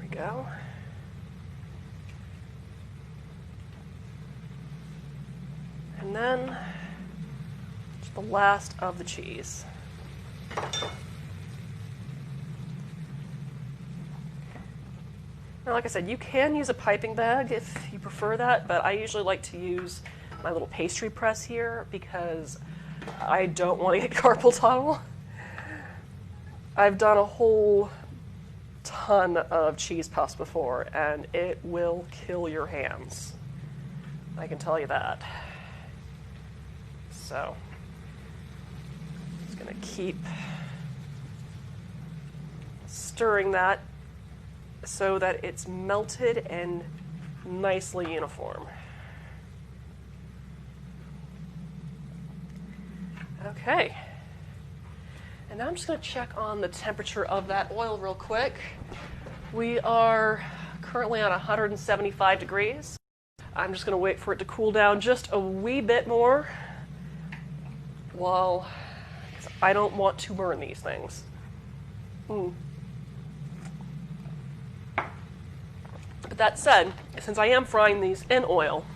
we go. And then just the last of the cheese. Now, like I said, you can use a piping bag if you prefer that, but I usually like to use my little pastry press here because I don't want to get carpal tunnel. I've done a whole ton of cheese puffs before, and it will kill your hands. I can tell you that. So, just going to keep stirring that so that it's melted and nicely uniform. Okay. And now I'm just going to check on the temperature of that oil real quick. We are currently on 175 degrees. I'm just going to wait for it to cool down just a wee bit more. Well, I don't want to burn these things. But that said, since I am frying these in oil,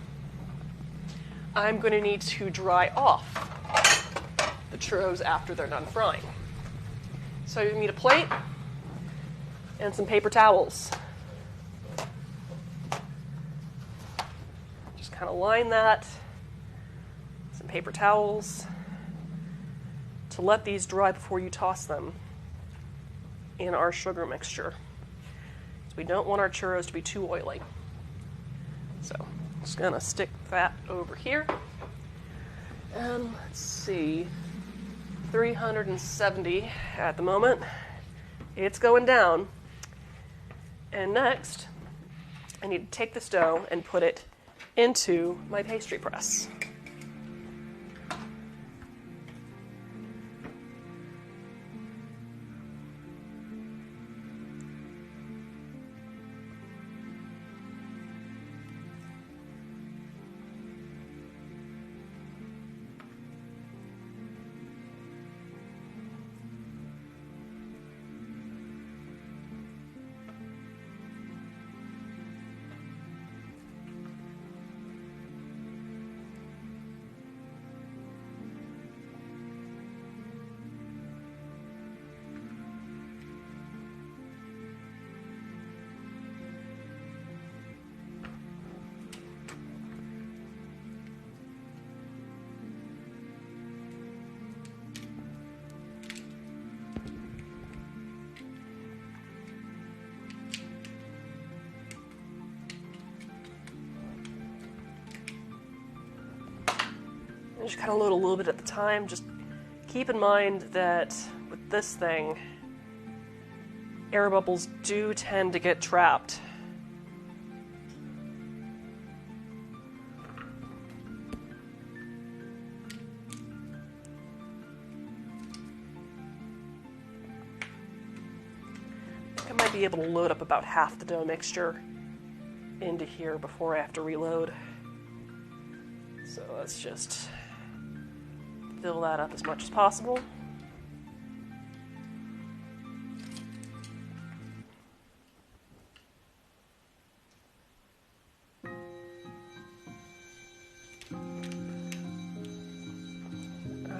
I'm going to need to dry off the churros after they're done frying. So you need a plate and some paper towels. Just kind of line that, some paper towels, to let these dry before you toss them in our sugar mixture. So we don't want our churros to be too oily. So I'm just going to stick that over here. And let's see, 370 at the moment. It's going down. And next, I need to take this dough and put it into my pastry press. Just kind of load a little bit at the time. Just keep in mind that with this thing, air bubbles do tend to get trapped. I think I might be able to load up about half the dough mixture into here before I have to reload. So let's just fill that up as much as possible.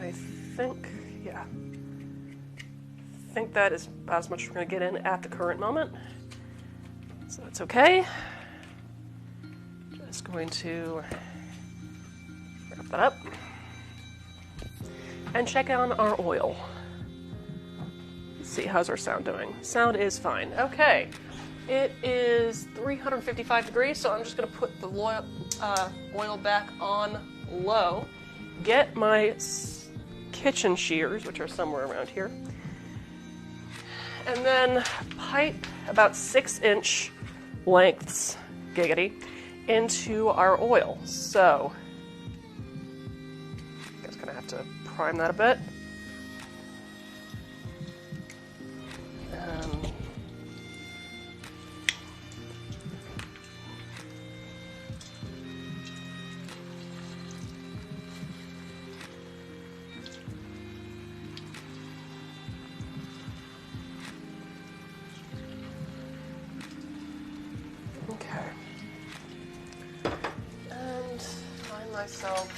I think that is about as much as we're going to get in at the current moment. So that's okay. Just going to wrap that up. And check on our oil. Let's see, how's our sound doing? Sound is fine. Okay, it is 355 degrees, so I'm just going to put the oil back on low. Get my kitchen shears, which are somewhere around here, and then pipe about 6-inch lengths, giggity, into our oil. So you guys gonna have to prime that a bit. Okay. And find myself.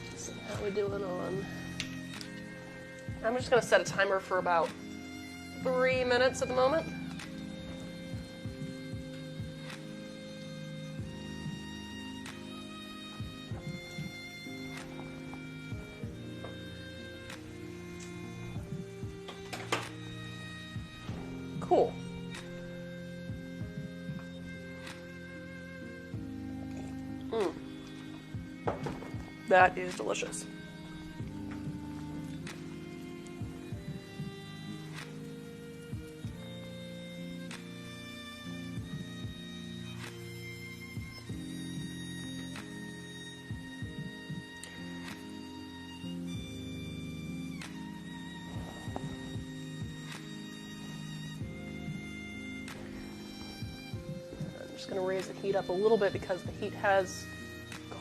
Let's see how we're doing on. I'm just going to set a timer for about 3 minutes at the moment. That is delicious. Going to raise the heat up a little bit because the heat has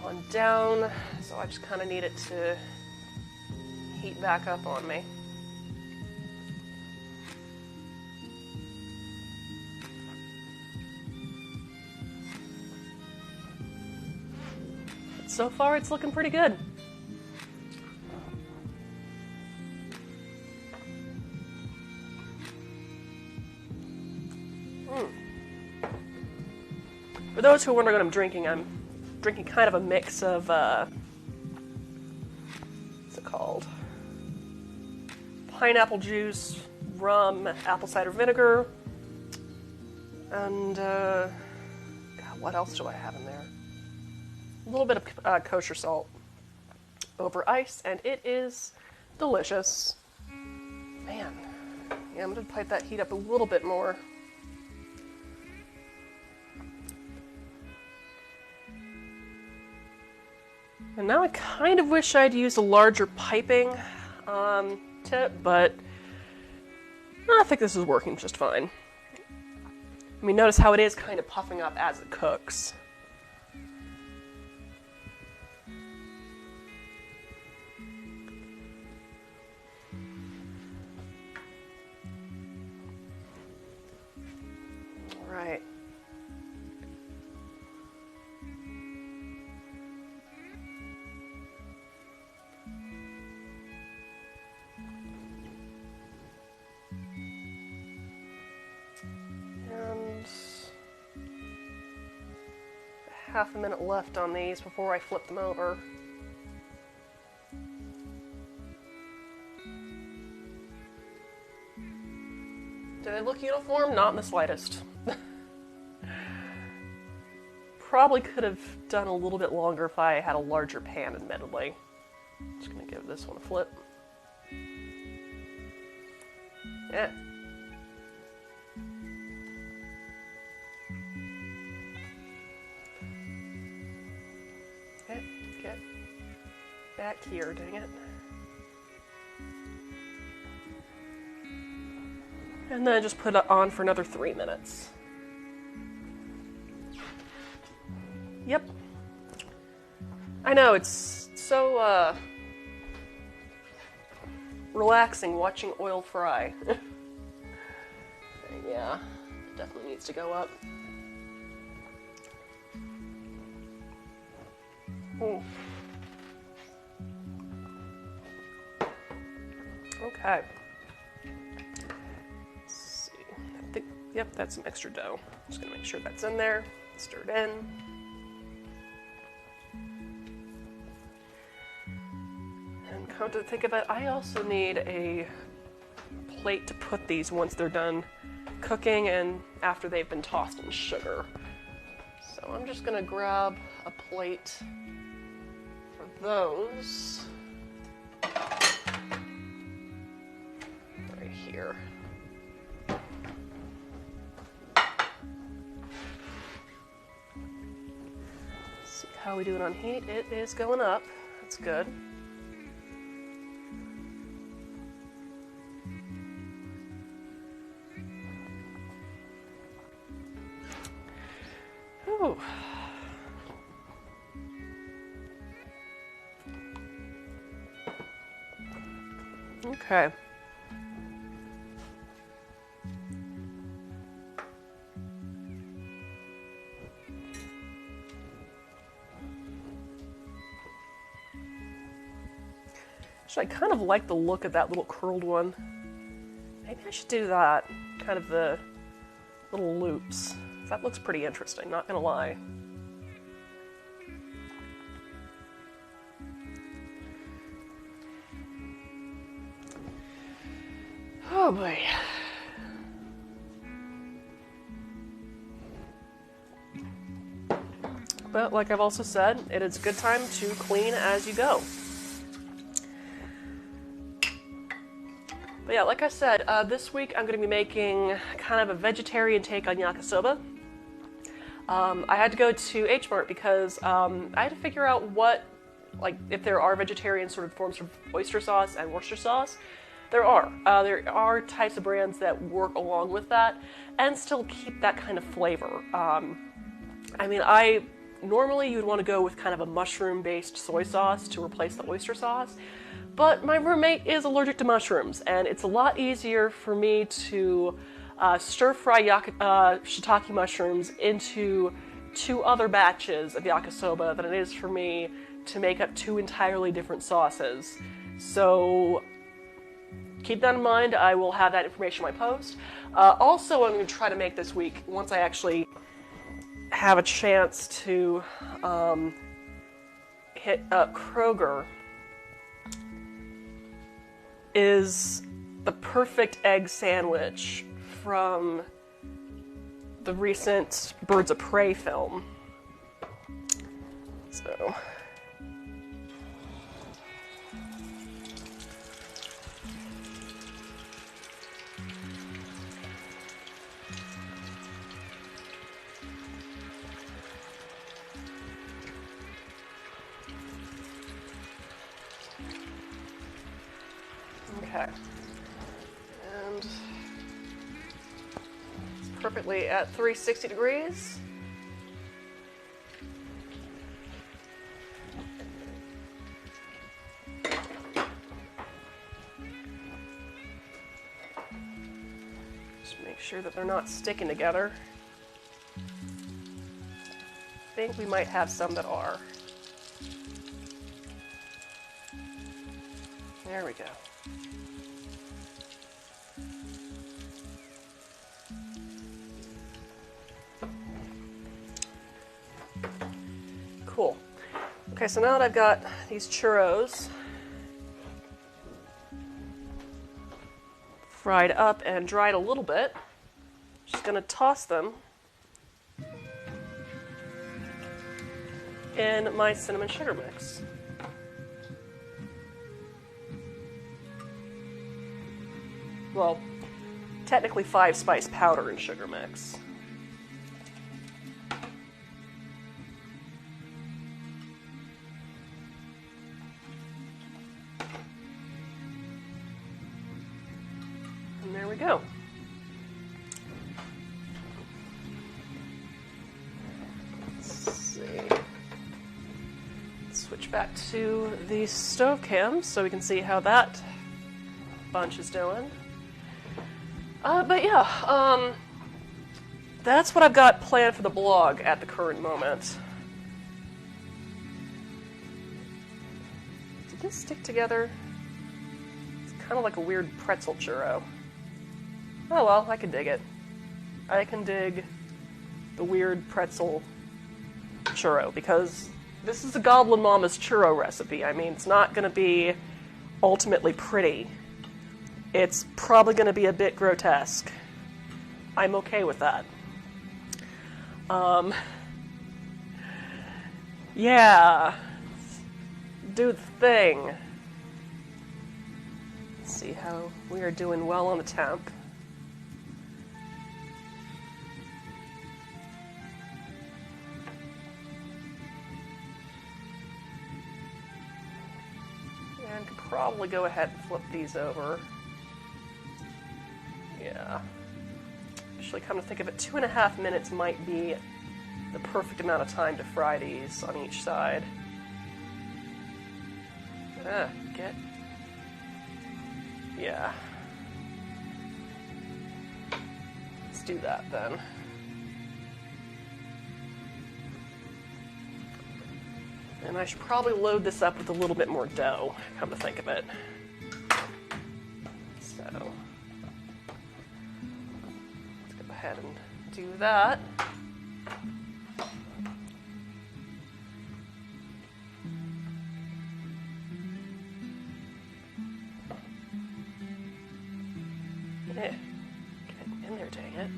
gone down, so I just kind of need it to heat back up on me. But so far it's looking pretty good. For those who are wondering what I'm drinking kind of a mix of, what's it called? Pineapple juice, rum, apple cider vinegar, and, God, what else do I have in there? A little bit of kosher salt over ice, and it is delicious. Man, yeah, I'm going to pipe that heat up a little bit more. And now I kind of wish I'd used a larger piping tip, but I think this is working just fine. I mean, notice how it is kind of puffing up as it cooks. All right. Half a minute left on these before I flip them over. Do they look uniform? Not in the slightest. Probably could have done a little bit longer if I had a larger pan, admittedly. Just gonna give this one a flip. Yeah. Get back here, dang it. And then just put it on for another 3 minutes. Yep. I know, it's so relaxing watching oil fry. Yeah, it definitely needs to go up. Ooh. Okay. Let's see. I think, yep, that's some extra dough. Just gonna make sure that's in there. Stir it in. And come to think of it, I also need a plate to put these once they're done cooking and after they've been tossed in sugar. So I'm just gonna grab a plate for those. Right here. See how we do it on heat. It is going up. That's good. Ooh. Okay. Actually, I kind of like the look of that little curled one. Maybe I should do that. Kind of the little loops. That looks pretty interesting, not gonna lie. Oh boy. but like I've also said, it is a good time to clean as you go. But yeah, like I said, this week I'm going to be making kind of a vegetarian take on yakisoba. I had to go to H Mart because I had to figure out if there are vegetarian sort of forms of oyster sauce and Worcester sauce. There are types of brands that work along with that and still keep that kind of flavor. Normally you'd want to go with kind of a mushroom-based soy sauce to replace the oyster sauce, but my roommate is allergic to mushrooms, and it's a lot easier for me to stir-fry shiitake mushrooms into 2 other batches of yakisoba than it is for me to make up 2 entirely different sauces. So keep that in mind. I will have that information in my post. Also, I'm going to try to make this week, once I actually have a chance to hit up Kroger, is the perfect egg sandwich from the recent Birds of Prey film. So okay. And it's perfectly at 360 degrees. Just make sure that they're not sticking together. I think we might have some that are. There we go. Cool. Okay, so now that I've got these churros fried up and dried a little bit, I'm just going to toss them in my cinnamon sugar mix. Well, technically 5-spice powder and sugar mix. And there we go. Let's see. Switch back to the stove cam so we can see how that bunch is doing. But yeah, that's what I've got planned for the blog at the current moment. Did this stick together? It's kind of like a weird pretzel churro. Oh well, I can dig it. I can dig the weird pretzel churro, because this is a Goblin Mama's churro recipe. I mean, it's not going to be ultimately pretty. It's probably going to be a bit grotesque. I'm okay with that. Yeah. Do the thing. Let's see how we are doing well on the temp. And could probably go ahead and flip these over. Yeah. Actually, come to think of it, 2.5 minutes might be the perfect amount of time to fry these on each side. Yeah. Let's do that then. And I should probably load this up with a little bit more dough, come to think of it. So, let's go ahead and do that. Get it in there, dang it.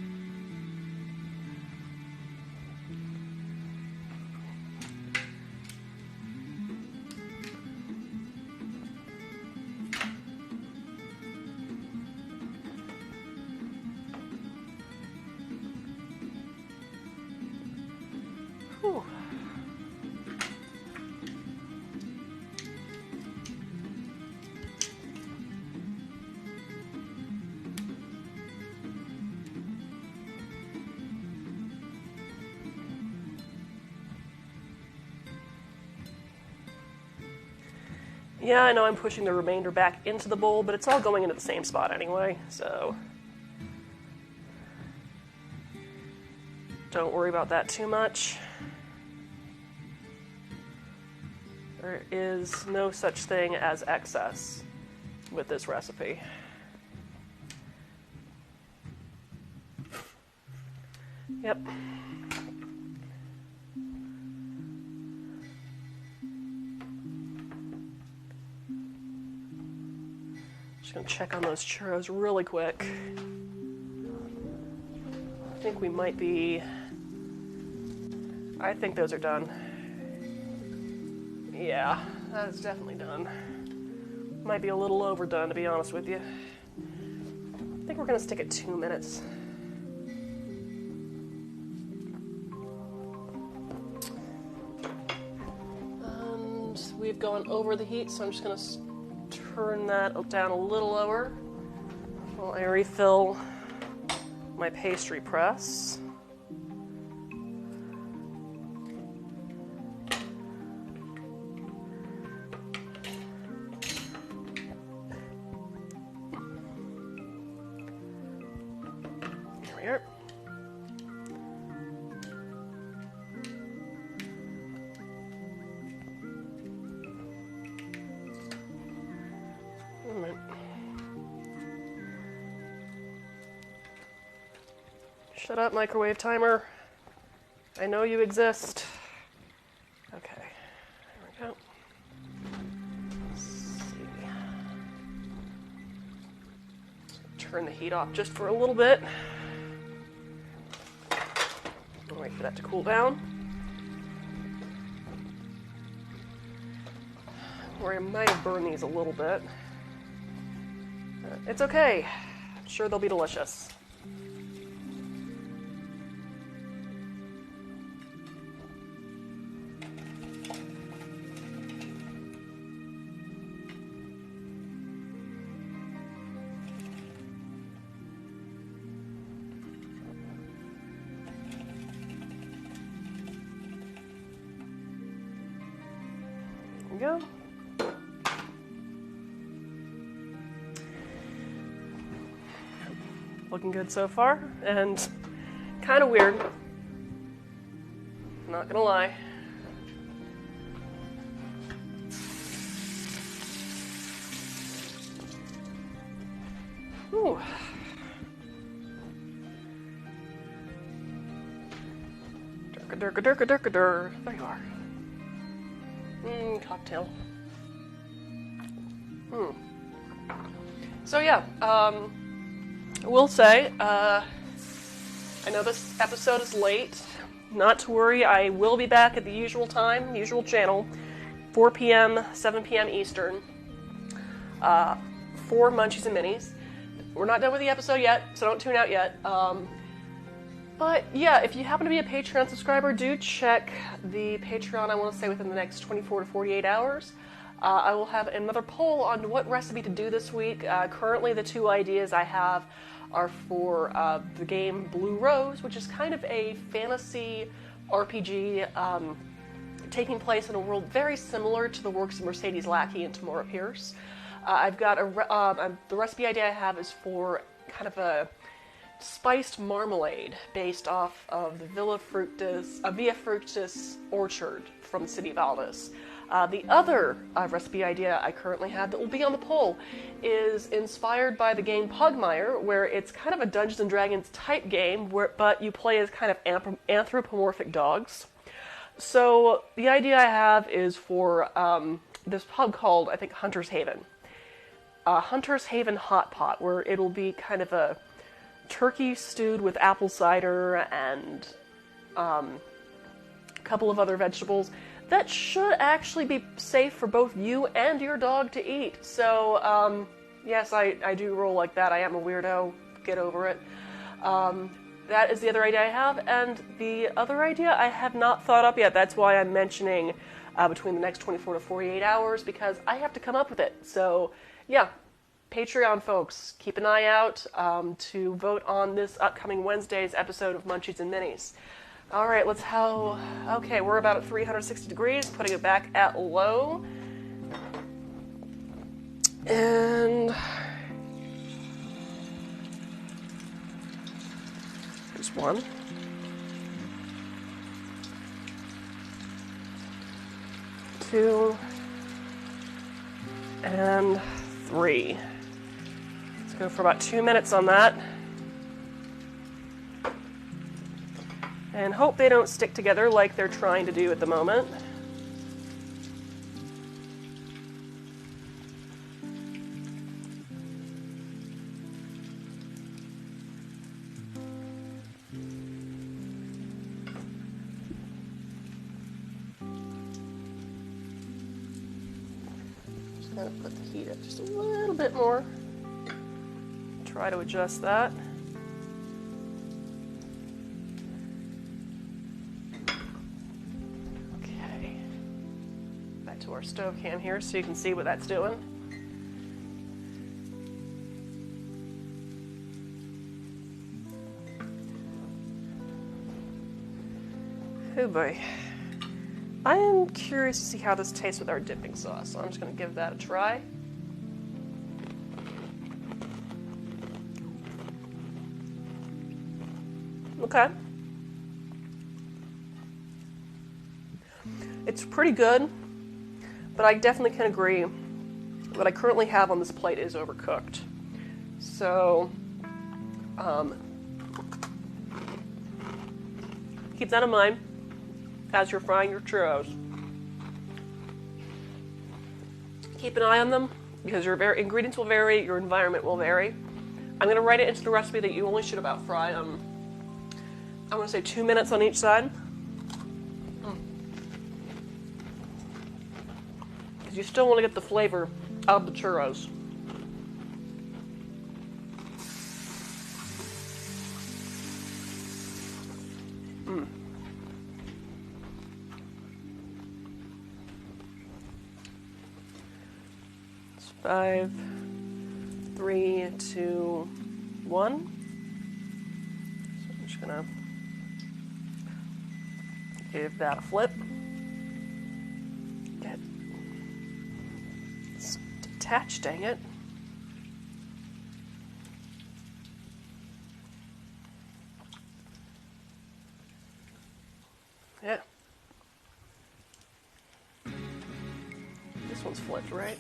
Whew. Yeah, I know I'm pushing the remainder back into the bowl, but it's all going into the same spot anyway, so don't worry about that too much. There is no such thing as excess with this recipe. Yep. Just gonna check on those churros really quick. I think we might be... I think those are done. Yeah, that is definitely done. Might be a little overdone, to be honest with you. I think we're gonna stick at 2 minutes. And we've gone over the heat, so I'm just gonna turn that down a little lower while I refill my pastry press. Here we are. Shut up, microwave timer. I know you exist. Okay, there we go. Let's see. Turn the heat off just for a little bit. I'll wait for that to cool down. Or I might have burned these a little bit. It's okay. I'm sure they'll be delicious. Go. Looking good so far, and kind of weird. Not gonna lie. Ooh. Durka, durka, durka, durka, dur. There you are. Cocktail. So yeah, I will say, I know this episode is late. Not to worry, I will be back at the usual time, usual channel, 4 p.m., 7 p.m. Eastern, for Munchies and Minis. We're not done with the episode yet, so don't tune out yet. But yeah, if you happen to be a Patreon subscriber, do check the Patreon, I want to say within the next 24 to 48 hours. I will have another poll on what recipe to do this week. Currently, the two ideas I have are for the game Blue Rose, which is kind of a fantasy RPG taking place in a world very similar to the works of Mercedes Lackey and Tamora Pierce. I've got the recipe idea I have is for kind of a spiced marmalade based off of the Via Fructus orchard from the city of Aldous. The other recipe idea I currently have that will be on the poll is inspired by the game Pugmire, where it's kind of a Dungeons & Dragons type game, but you play as kind of anthropomorphic dogs. So the idea I have is for this pub called, I think, Hunter's Haven. Hunter's Haven Hot Pot, where it'll be kind of a turkey stewed with apple cider and a couple of other vegetables that should actually be safe for both you and your dog to eat. So, yes, I do roll like that. I am a weirdo. Get over it. that is the other idea I have, and the other idea I have not thought up yet. That's why I'm mentioning between the next 24 to 48 hours, because I have to come up with it. So, yeah, Patreon folks, keep an eye out to vote on this upcoming Wednesday's episode of Munchies and Minis. All right, okay, we're about at 360 degrees, putting it back at low. And there's 1. 2. And 3. Let's go for about 2 minutes on that. And hope they don't stick together like they're trying to do at the moment. Just gonna put the heat up just a little bit more. Try to adjust that. To our stove cam here so you can see what that's doing. Oh boy. I am curious to see how this tastes with our dipping sauce, so I'm just going to give that a try. Okay. It's pretty good. But I definitely can agree, what I currently have on this plate is overcooked. So, keep that in mind as you're frying your churros. Keep an eye on them, because your ingredients will vary, your environment will vary. I'm going to write it into the recipe that you only should about fry them, I want to say 2 minutes on each side. You still want to get the flavor of the churros. It's 5, 3, 2, 1. So I'm just gonna give that a flip. Detach, dang it. Yeah. This one's flipped, right?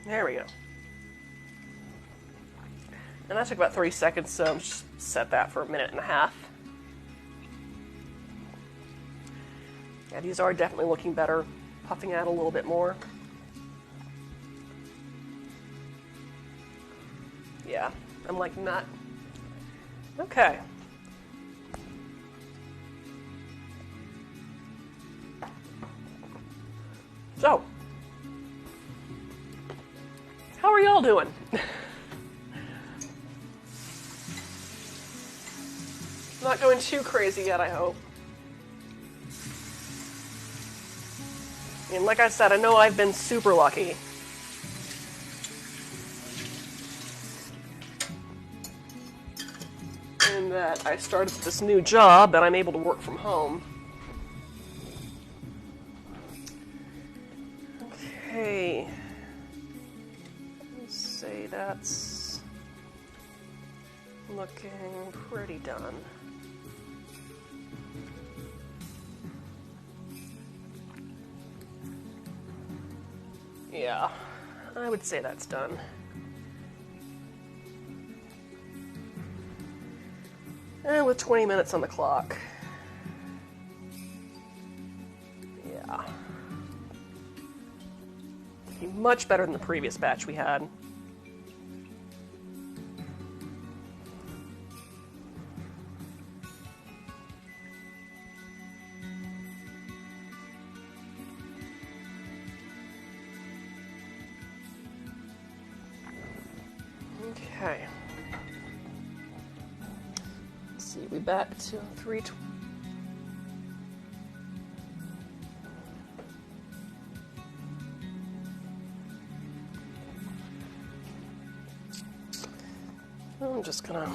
There we go. And that took about 30 seconds, so I'm just set that for 1.5 minutes. Yeah, these are definitely looking better, puffing out a little bit more. Yeah, I'm liking that. Okay. So, how are y'all doing? Not going too crazy yet, I hope. And like I said, I know I've been super lucky. In that I started this new job and I'm able to work from home. Okay. Let's say that's looking pretty done. Yeah, I would say that's done. And with 20 minutes on the clock. Yeah. Much better than the previous batch we had. back to 320. I'm just gonna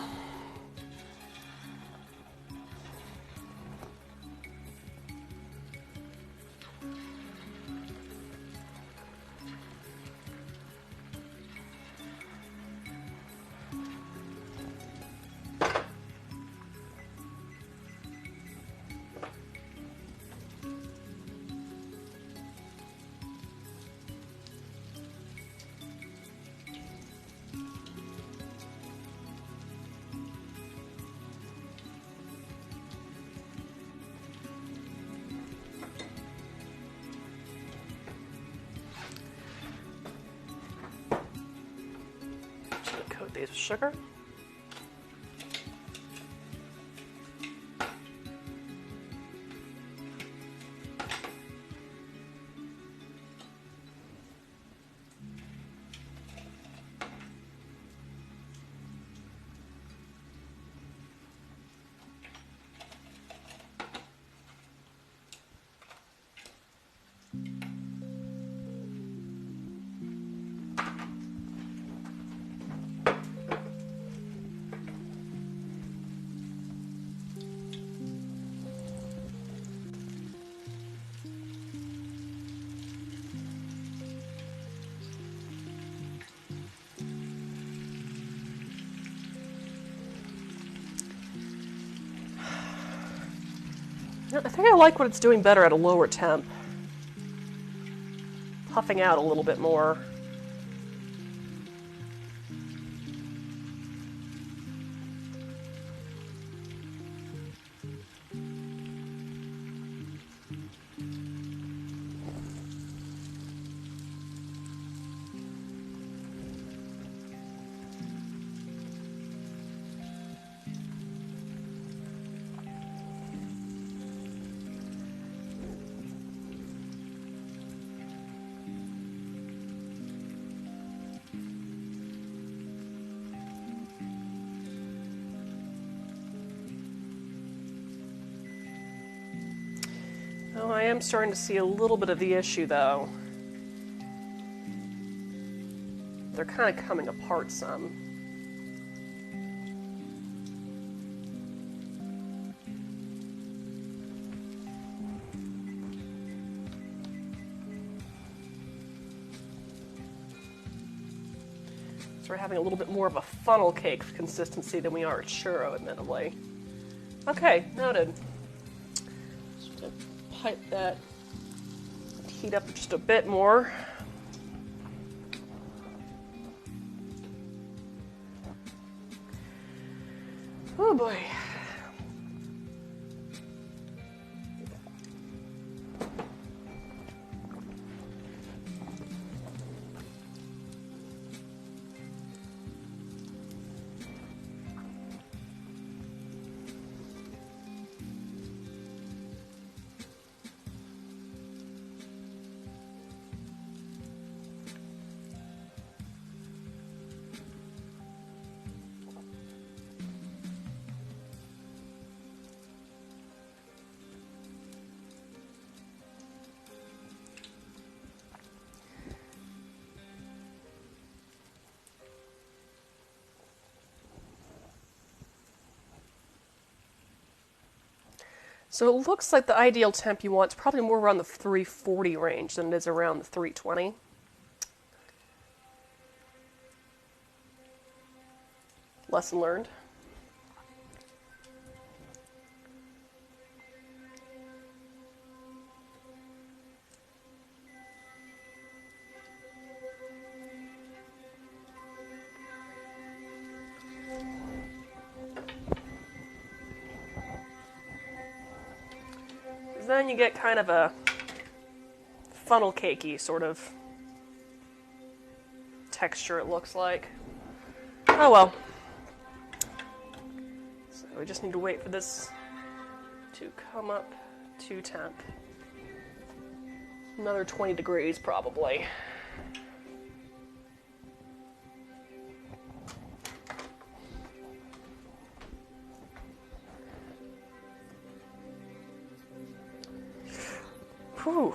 coat these with sugar. I think I like what it's doing better at a lower temp. Puffing out a little bit more. Oh, I am starting to see a little bit of the issue, though. They're kind of coming apart some. So we're having a little bit more of a funnel cake consistency than we are a churro, admittedly. Okay, noted. Pipe that, heat up just a bit more. Oh boy. So it looks like the ideal temp you want is probably more around the 340 range than it is around the 320. Lesson learned. Then you get kind of a funnel cakey sort of texture, it looks like. Oh well. So we just need to wait for this to come up to temp. Another 20 degrees probably. Whew.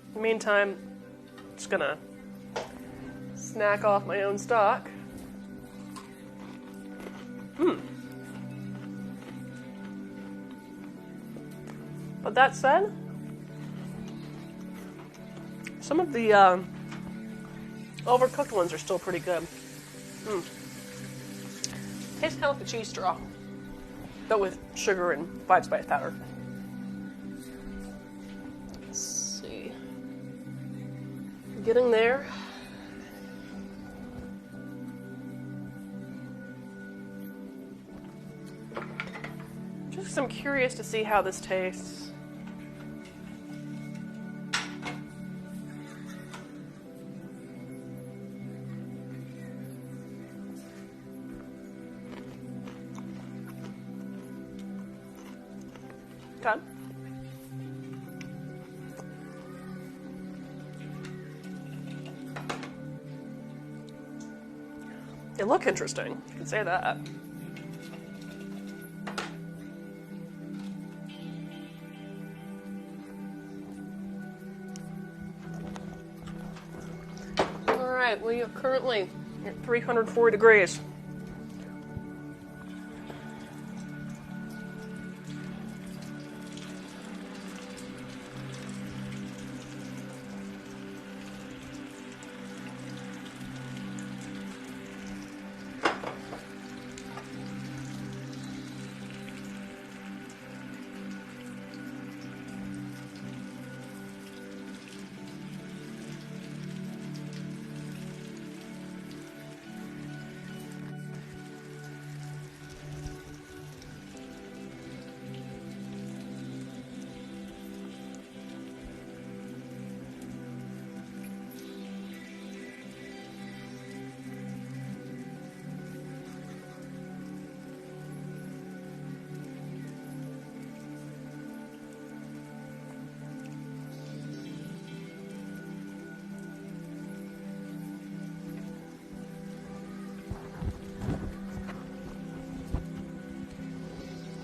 In the meantime, just gonna snack off my own stock. But that said, some of the overcooked ones are still pretty good. Tastes kind of like a cheese straw, but with sugar and 5-spice powder. Let's see. Getting there. Just I'm curious to see how this tastes. Okay. They look interesting. You can say that. All right, we are currently at 340 degrees.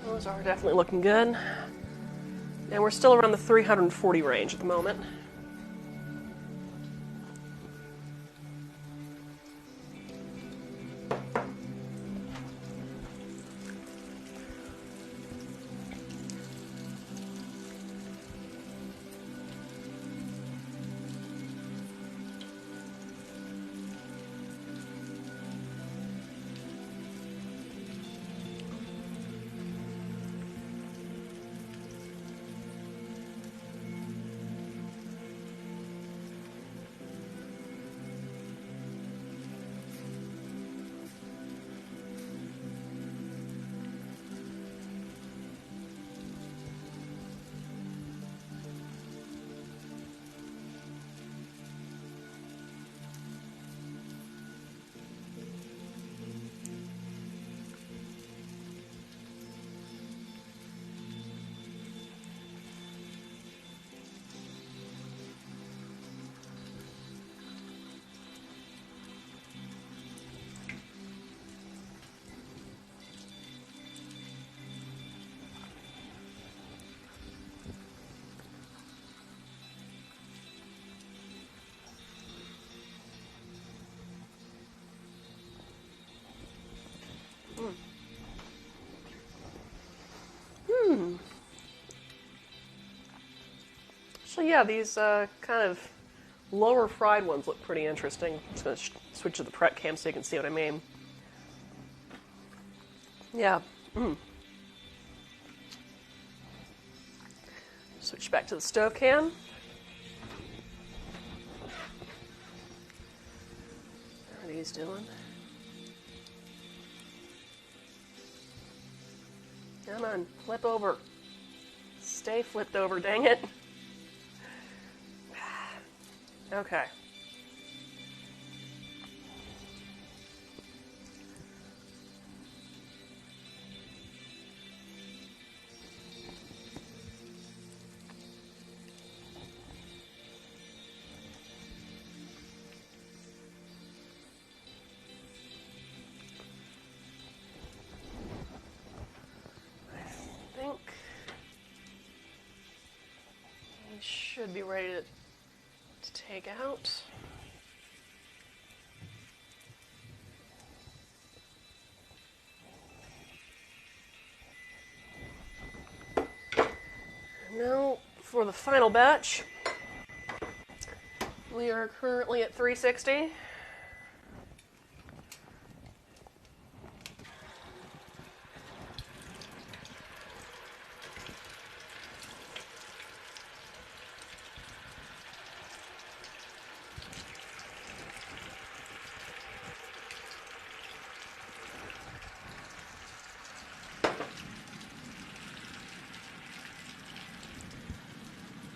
Those are definitely looking good. And we're still around the 340 range at the moment. So yeah, these kind of lower fried ones look pretty interesting. I'm just going to switch to the prep cam so you can see what I mean. Yeah. Switch back to the stove can. How are these doing? Come on, flip over. Stay flipped over, dang it. Okay. I think should be ready to take out. Now, for the final batch, we are currently at 360.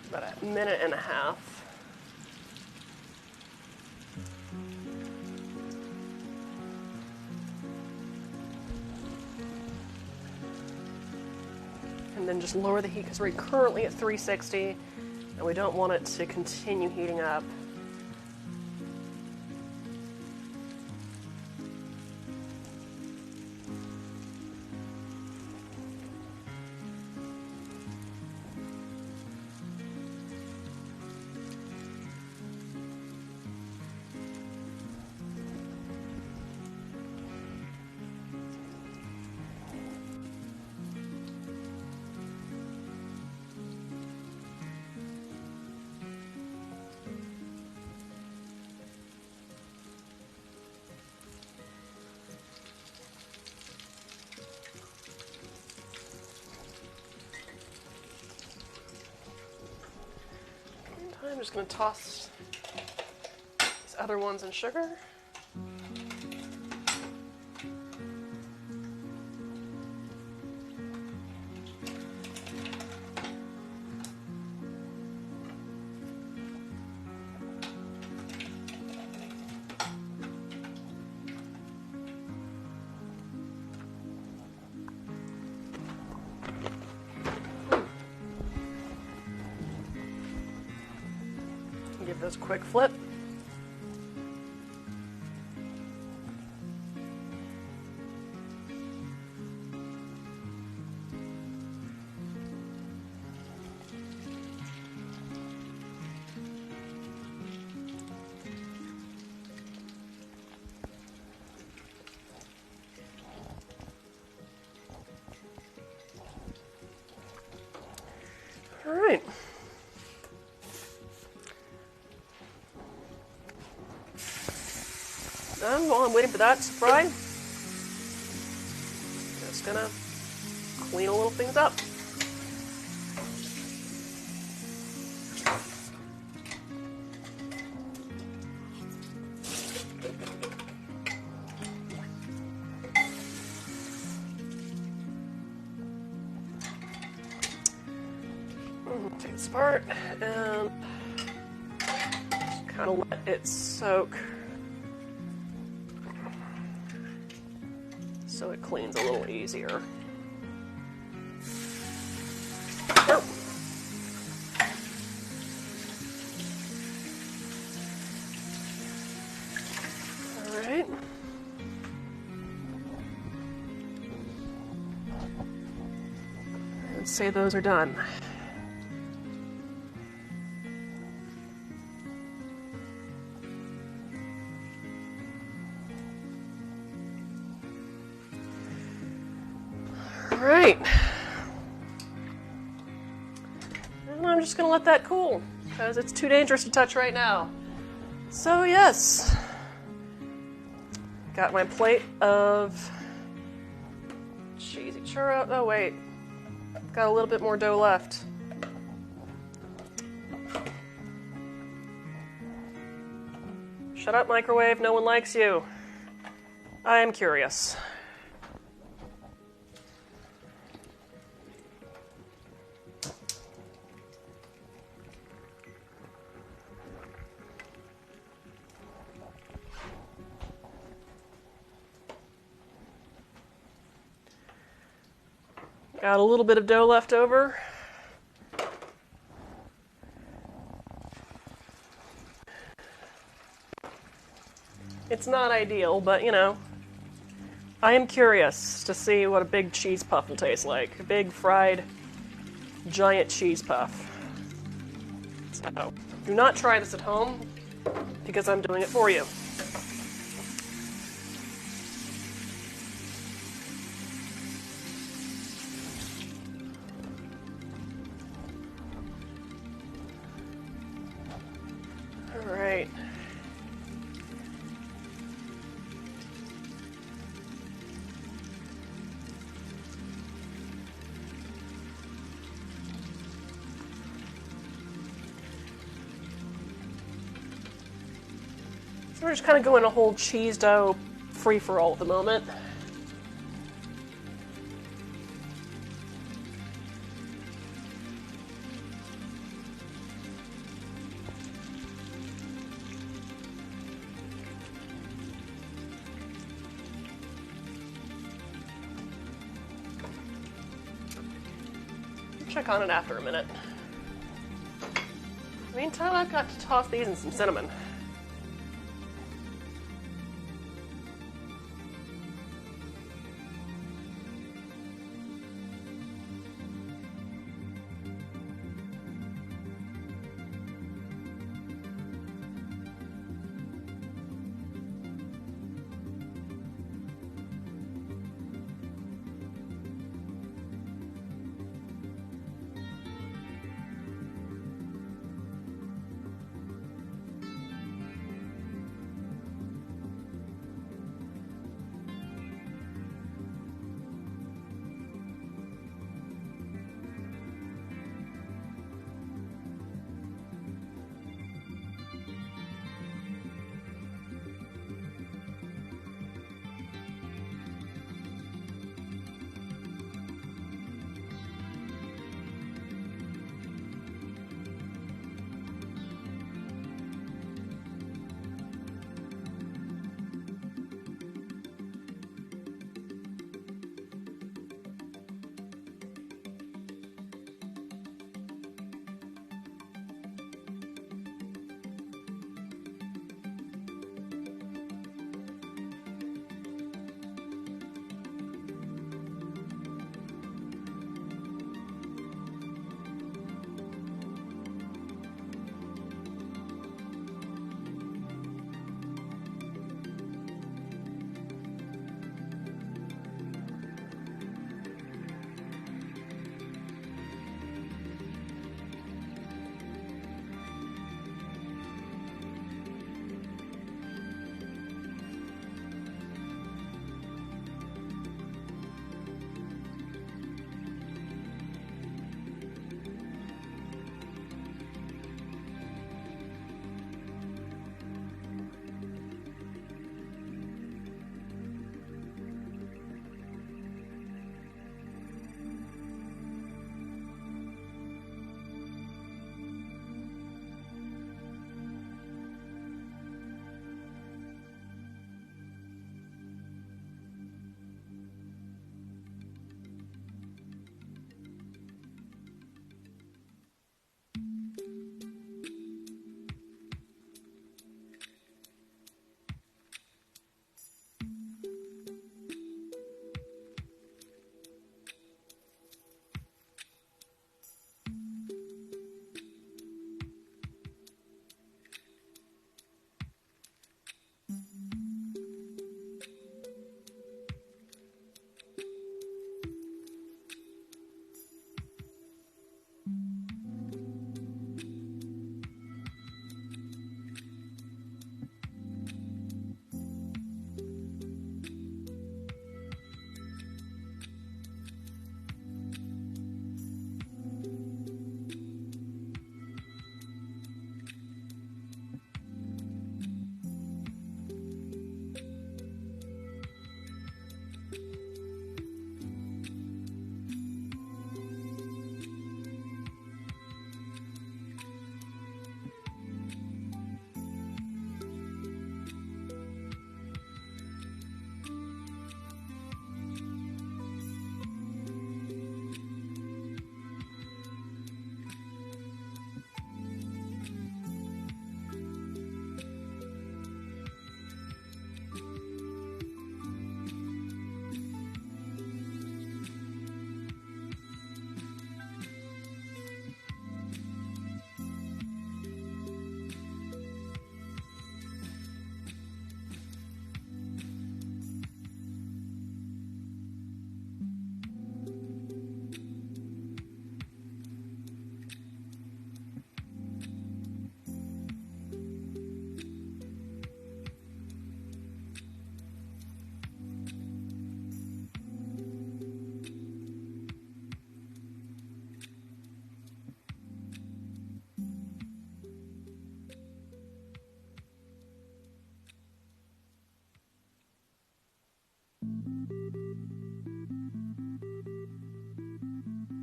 About a minute and a half. And then just lower the heat because we're currently at 360 and we don't want it to continue heating up. I'm just going to toss these other ones in sugar. Give those a quick flip. All right. While I'm waiting for that to fry, just gonna clean a little things up. Take this apart and just kind of let it soak. So it cleans a little easier. Oh. All right. Let's say those are done. Right, and I'm just going to let that cool because it's too dangerous to touch right now. So yes, got my plate of cheesy churro. Oh wait, got a little bit more dough left. Shut up, microwave, no one likes you. I am curious. Got a little bit of dough left over. It's not ideal, but you know, I am curious to see what a big cheese puff will taste like. A big fried giant cheese puff. So, do not try this at home, because I'm doing it for you. Alright. So we're just kind of going a whole cheese dough free-for-all at the moment. Check on it after a minute. Meantime, I've got to toss these in some cinnamon.